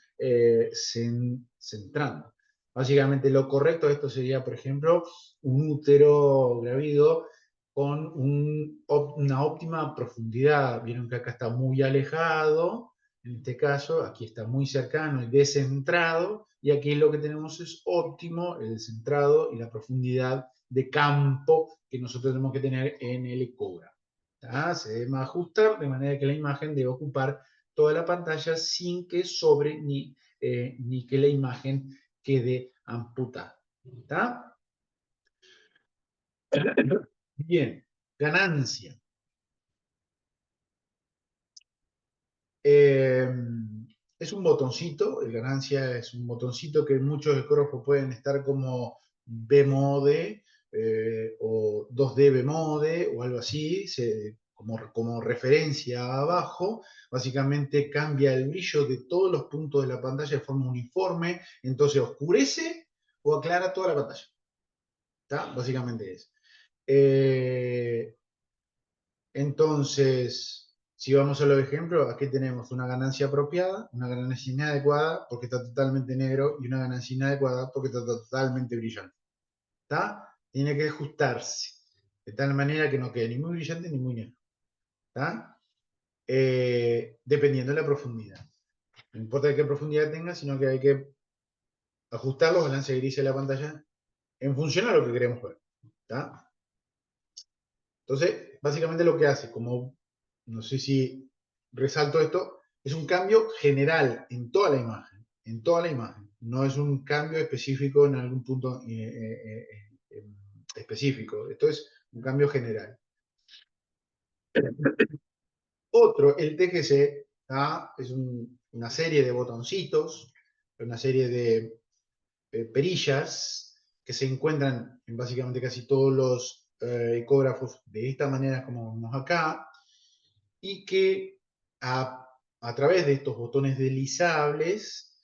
centrando. Básicamente lo correcto de esto sería, por ejemplo, un útero gravido con una óptima profundidad. Vieron que acá está muy alejado, en este caso, aquí está muy cercano y descentrado, y aquí lo que tenemos es óptimo, el centrado y la profundidad de campo que nosotros tenemos que tener en el ecógrafo. Se debe ajustar de manera que la imagen debe ocupar toda la pantalla sin que sobre ni que la imagen quede amputada. ¿Está? Bien, ganancia. Eh, es un botoncito, el ganancia es un botoncito que muchos ecógrafos pueden estar como B-mode o 2D B-mode o algo así, como referencia abajo. Básicamente cambia el brillo de todos los puntos de la pantalla de forma uniforme, entonces oscurece o aclara toda la pantalla. ¿Está? Básicamente es. Eh, entonces, si vamos a los ejemplos, aquí tenemos una ganancia apropiada, una ganancia inadecuada porque está totalmente negro y una ganancia inadecuada porque está totalmente brillante. ¿Está? Tiene que ajustarse de tal manera que no quede ni muy brillante ni muy negro. ¿Está? Dependiendo de la profundidad. No importa de qué profundidad tenga, sino que hay que ajustar los balances de grises de la pantalla en función a lo que queremos ver. ¿Está? Entonces, básicamente lo que hace, como no sé si resalto esto, es un cambio general en toda la imagen, en toda la imagen. No es un cambio específico en algún punto específico. Esto es un cambio general. Otro, el TGC, ¿ah? Es una serie de botoncitos, una serie de perillas que se encuentran en básicamente casi todos los ecógrafos de esta manera como vemos acá, y que a través de estos botones deslizables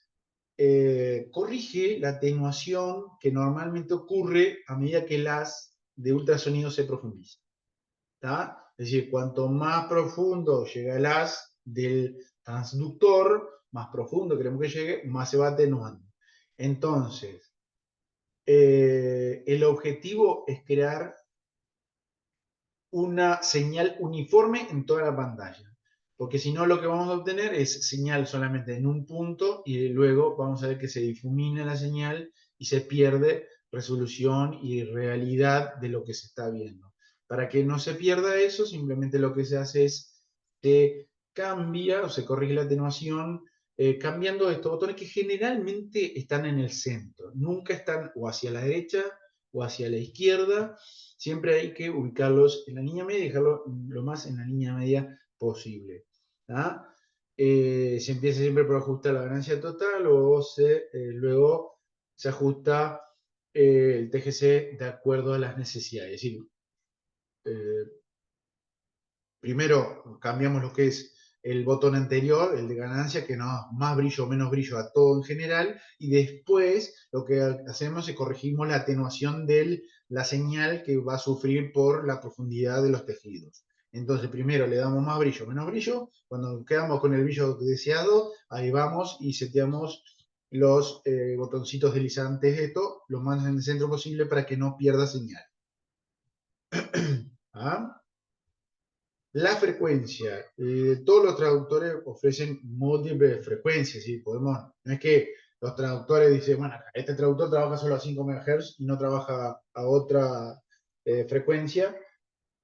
corrige la atenuación que normalmente ocurre a medida que el haz de ultrasonido se profundiza. ¿Tá? Es decir, cuanto más profundo llega el haz del transductor, más profundo queremos que llegue, más se va atenuando. Entonces, el objetivo es crear una señal uniforme en toda la pantalla. Porque si no, lo que vamos a obtener es señal solamente en un punto y luego vamos a ver que se difumina la señal y se pierde resolución y realidad de lo que se está viendo. Para que no se pierda eso, simplemente lo que se hace es se cambia o se corrige la atenuación cambiando estos botones que generalmente están en el centro. Nunca están o hacia la derecha o hacia la izquierda. Siempre hay que ubicarlos en la línea media y dejarlo lo más en la línea media posible. Se empieza siempre por ajustar la ganancia total o luego se ajusta el TGC de acuerdo a las necesidades. Es decir, eh, primero cambiamos lo que es el botón anterior, el de ganancia, que nos da más brillo o menos brillo a todo en general, y después lo que hacemos es corregimos la atenuación de la señal que va a sufrir por la profundidad de los tejidos. Entonces, primero le damos más brillo, menos brillo. Cuando quedamos con el brillo deseado, ahí vamos y seteamos los botoncitos deslizantes, esto, lo más en el centro posible para que no pierda señal. ¿Ah? La frecuencia. Todos los traductores ofrecen múltiples frecuencias. ¿Sí? No es que los traductores dicen, bueno, este traductor trabaja solo a 5 MHz y no trabaja a otra frecuencia.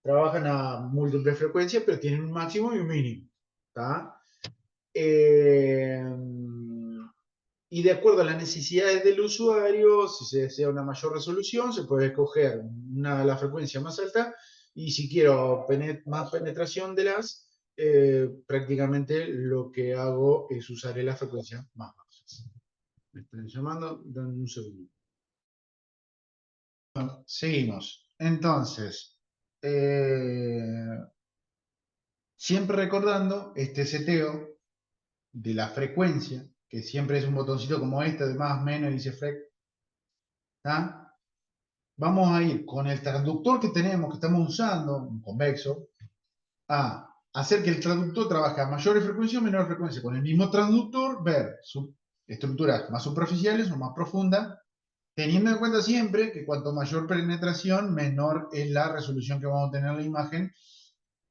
Trabajan a múltiples frecuencias, pero tienen un máximo y un mínimo. ¿Tá? Eh, y de acuerdo a las necesidades del usuario, si se desea una mayor resolución, se puede escoger la frecuencia más alta y si quiero más penetración de prácticamente lo que hago es usar la frecuencia más bajas. Me están llamando, dame un segundo. Bueno, seguimos. Entonces, siempre recordando este seteo de la frecuencia, que siempre es un botoncito como este, de más, menos, dice frec, ¿tá? Vamos a ir con el transductor que tenemos, que estamos usando, un convexo, a hacer que el transductor trabaje a mayores frecuencias o menores frecuencias. Con el mismo transductor, ver estructuras más superficiales o más profundas, teniendo en cuenta siempre que cuanto mayor penetración, menor es la resolución que vamos a tener en la imagen.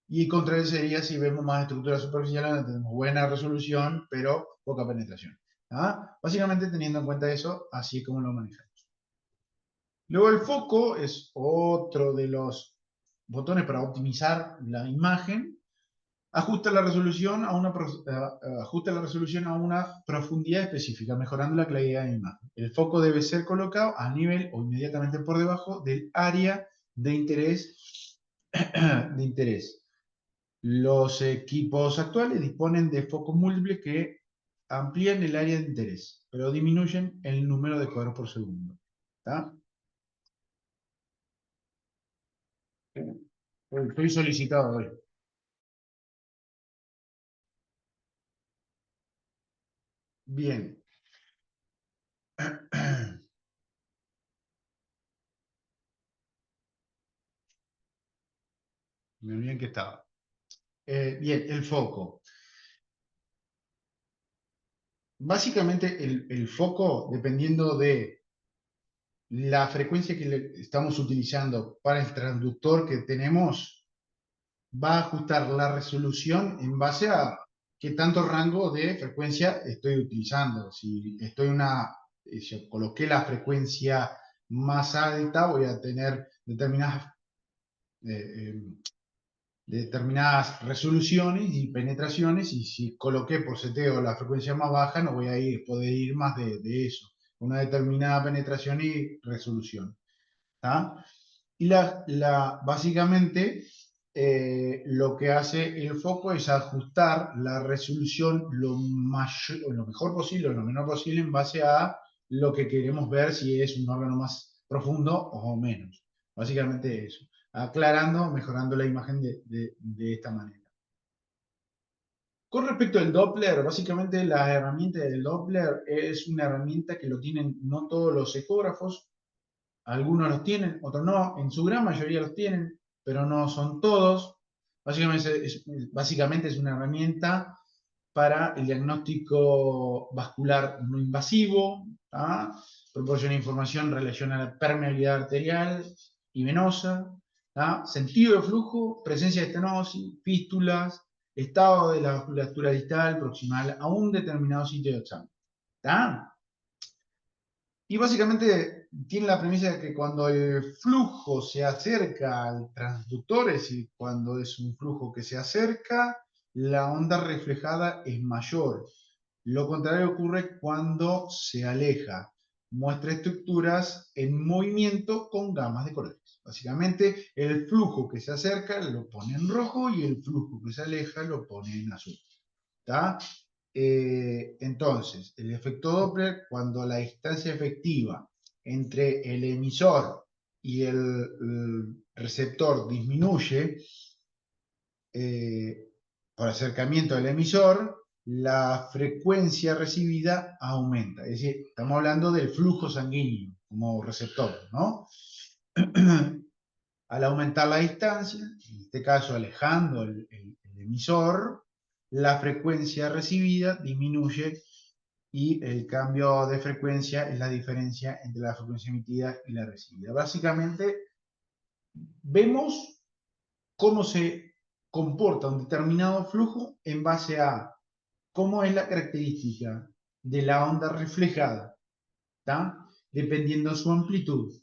Y contrario sería si vemos más estructuras superficiales, donde tenemos buena resolución, pero poca penetración. Básicamente teniendo en cuenta eso, así es como lo manejamos. Luego el foco es otro de los botones para optimizar la imagen. Ajusta la resolución ajusta la resolución a una profundidad específica, mejorando la claridad de la imagen. El foco debe ser colocado a nivel o inmediatamente por debajo del área de interés. de interés. Los equipos actuales disponen de focos múltiples que amplían el área de interés, pero disminuyen el número de cuadros por segundo. ¿Está? Estoy solicitado hoy. Bien. Me olvidé en qué estaba. Bien, el foco. Básicamente el foco, dependiendo de la frecuencia que estamos utilizando para el transductor que tenemos, va a ajustar la resolución en base a qué tanto rango de frecuencia estoy utilizando. Si coloqué la frecuencia más alta, voy a tener eh, eh, determinadas resoluciones y penetraciones, y si coloqué por seteo la frecuencia más baja, no voy a poder ir más de eso, una determinada penetración y resolución. ¿Tá? Y básicamente lo que hace el foco es ajustar la resolución lo mejor posible o lo menor posible en base a lo que queremos ver, si es un órgano más profundo o menos. Básicamente eso. Aclarando, mejorando la imagen de esta manera. Con respecto al Doppler, básicamente la herramienta del Doppler es una herramienta que lo tienen no todos los ecógrafos. Algunos los tienen, otros no, en su gran mayoría los tienen, pero no son todos. Básicamente es una herramienta para el diagnóstico vascular no invasivo. ¿Tá? Proporciona información en relación a la permeabilidad arterial y venosa, ¿tá? Sentido de flujo, presencia de estenosis, fístulas, estado de la vasculatura distal proximal a un determinado sitio de examen. ¿Tá? Y básicamente tiene la premisa de que cuando el flujo se acerca al transductor, es decir, cuando es un flujo que se acerca, la onda reflejada es mayor. Lo contrario ocurre cuando se aleja. Muestra estructuras en movimiento con gamas de colores. Básicamente, el flujo que se acerca lo pone en rojo y el flujo que se aleja lo pone en azul. ¿Tá? Entonces, el efecto Doppler, cuando la distancia efectiva entre el emisor y el receptor disminuye por acercamiento del emisor, la frecuencia recibida aumenta. Es decir, estamos hablando del flujo sanguíneo como receptor, ¿no? Al aumentar la distancia, en este caso alejando el emisor, la frecuencia recibida disminuye, y el cambio de frecuencia es la diferencia entre la frecuencia emitida y la recibida. Básicamente, vemos cómo se comporta un determinado flujo en base a cómo es la característica de la onda reflejada, ¿tá? Dependiendo de su amplitud.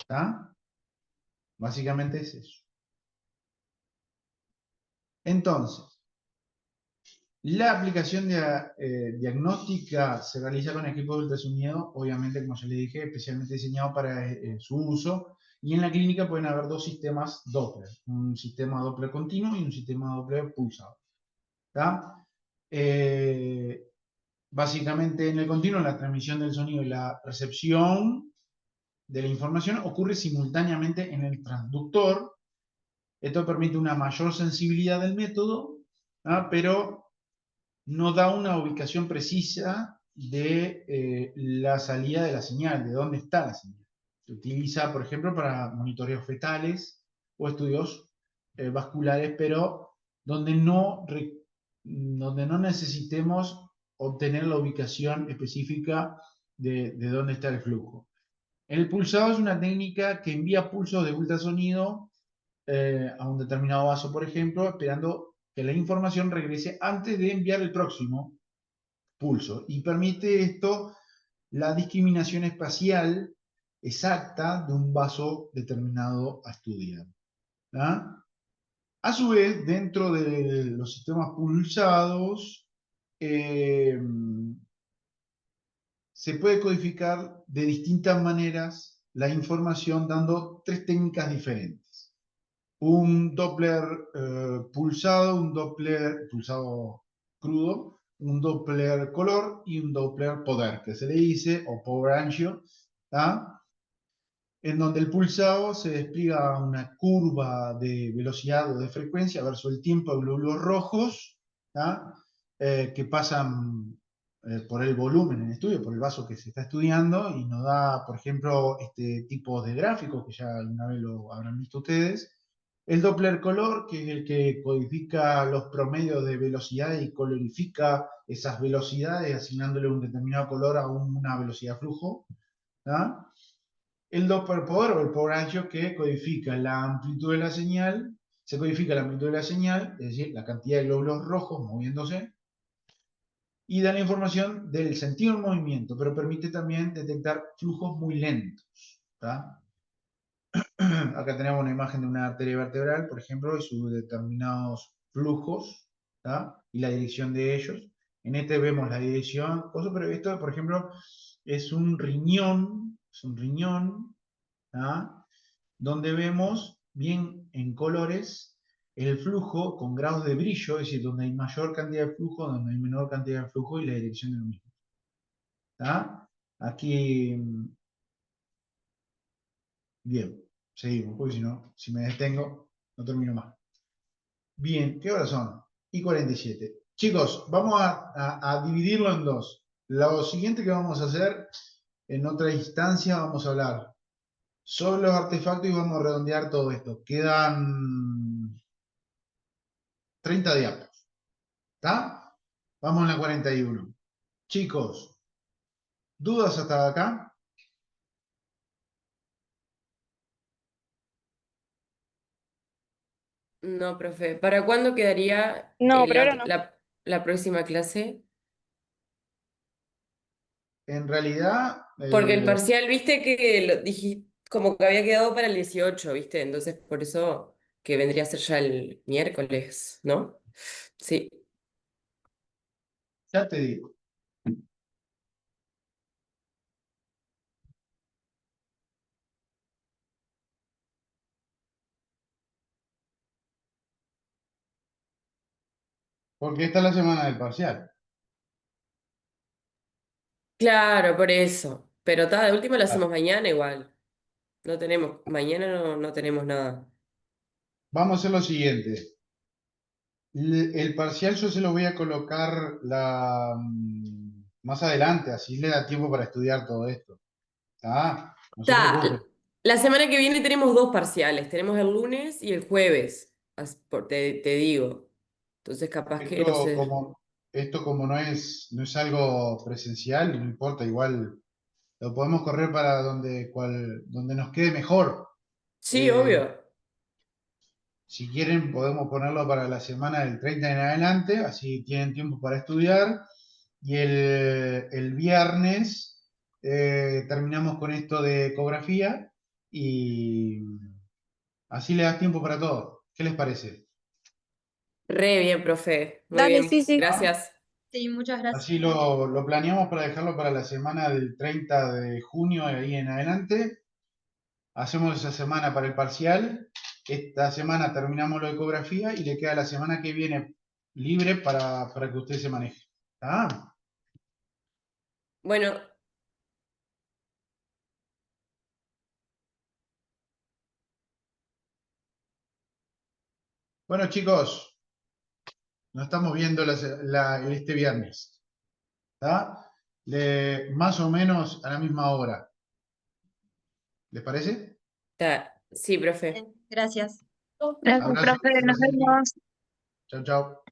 ¿Tá? Básicamente es eso. Entonces, la aplicación diagnóstica se realiza con equipos de ultrasonido, obviamente, como ya le dije, especialmente diseñado para su uso. Y en la clínica pueden haber dos sistemas Doppler, un sistema Doppler continuo y un sistema Doppler pulsado. ¿Tá? Eh, Básicamente, en el continuo, la transmisión del sonido y la recepción de la información ocurre simultáneamente en el transductor. Esto permite una mayor sensibilidad del método, ¿tá? Pero no da una ubicación precisa de la salida de la señal, de dónde está la señal. Se utiliza, por ejemplo, para monitoreos fetales o estudios vasculares, pero donde no necesitemos obtener la ubicación específica de dónde está el flujo. El pulsado es una técnica que envía pulsos de ultrasonido a un determinado vaso, por ejemplo, esperando que la información regrese antes de enviar el próximo pulso. Y permite esto la discriminación espacial exacta de un vaso determinado a estudiar. ¿Ah? A su vez, dentro de los sistemas pulsados, se puede codificar de distintas maneras la información dando tres técnicas diferentes. Un Doppler pulsado, un Doppler pulsado crudo, un Doppler color y un Doppler poder, que se le dice, o power ancho, ¿tá? En donde el pulsado se despliega una curva de velocidad o de frecuencia versus el tiempo de glóbulos rojos, ¿tá? Que pasan por el volumen en el estudio, por el vaso que se está estudiando, y nos da, por ejemplo, este tipo de gráficos que ya alguna vez lo habrán visto ustedes. El Doppler color, que es el que codifica los promedios de velocidad y colorifica esas velocidades, asignándole un determinado color a una velocidad flujo, ¿tá? El Doppler poder o el power ancho, que codifica la amplitud de la señal, se codifica la amplitud de la señal, es decir, la cantidad de glóbulos rojos moviéndose, y da la información del sentido del movimiento, pero permite también detectar flujos muy lentos, ¿tá? Acá tenemos una imagen de una arteria vertebral, por ejemplo, y sus determinados flujos, ¿tá? Y la dirección de ellos. En este vemos la dirección, pero esto, por ejemplo, es un riñón, ¿tá? Donde vemos bien en colores el flujo con grados de brillo, es decir, donde hay mayor cantidad de flujo, donde hay menor cantidad de flujo y la dirección de lo mismo. ¿Tá? Aquí, bien, seguimos, porque si no, si me detengo, no termino más. Bien, ¿qué horas son? Y 47. Chicos, vamos a dividirlo en dos. Lo siguiente que vamos a hacer, en otra instancia, vamos a hablar sobre los artefactos y vamos a redondear todo esto. Quedan 30 diapos. ¿Está? Vamos en la 41. Chicos, ¿dudas hasta acá? No, profe. ¿Para cuándo quedaría No, por ahora no. la próxima clase? En realidad, Porque el parcial, viste que lo dije, como que había quedado para el 18, ¿viste? Entonces, por eso que vendría a ser ya el miércoles, ¿no? Sí. ya te digo. Porque esta es la semana del parcial. Claro, por eso. Pero de última lo Claro. hacemos mañana igual. Mañana no tenemos nada. Vamos a hacer lo siguiente. El parcial yo se lo voy a colocar más adelante, así le da tiempo para estudiar todo esto. ¿Está? No se Ta, preocupe. la semana que viene tenemos dos parciales. Tenemos el lunes y el jueves. Te digo. Entonces, capaz que, no Esto sé. como, esto como no es algo presencial, no importa, igual lo podemos correr para donde nos quede mejor. Sí, Eh, obvio. Si quieren, podemos ponerlo para la semana del 30 en adelante, así tienen tiempo para estudiar. Y el viernes terminamos con esto de ecografía y así le das tiempo para todo. ¿Qué les parece? Re bien, profe. Muy Dale, bien. sí, sí. ¿Ah? Gracias. Sí, muchas gracias. Así lo planeamos para dejarlo para la semana del 30 de junio y ahí en adelante. Hacemos esa semana para el parcial. Esta semana terminamos la ecografía y le queda la semana que viene libre para que usted se maneje. ¿Está? Bueno, Bueno, chicos, nos estamos viendo este viernes. ¿Está? Más o menos a la misma hora. ¿Les parece? sí, profe. Gracias. Gracias, Abrazo, profe. Nos gracias. vemos. Chao, chao.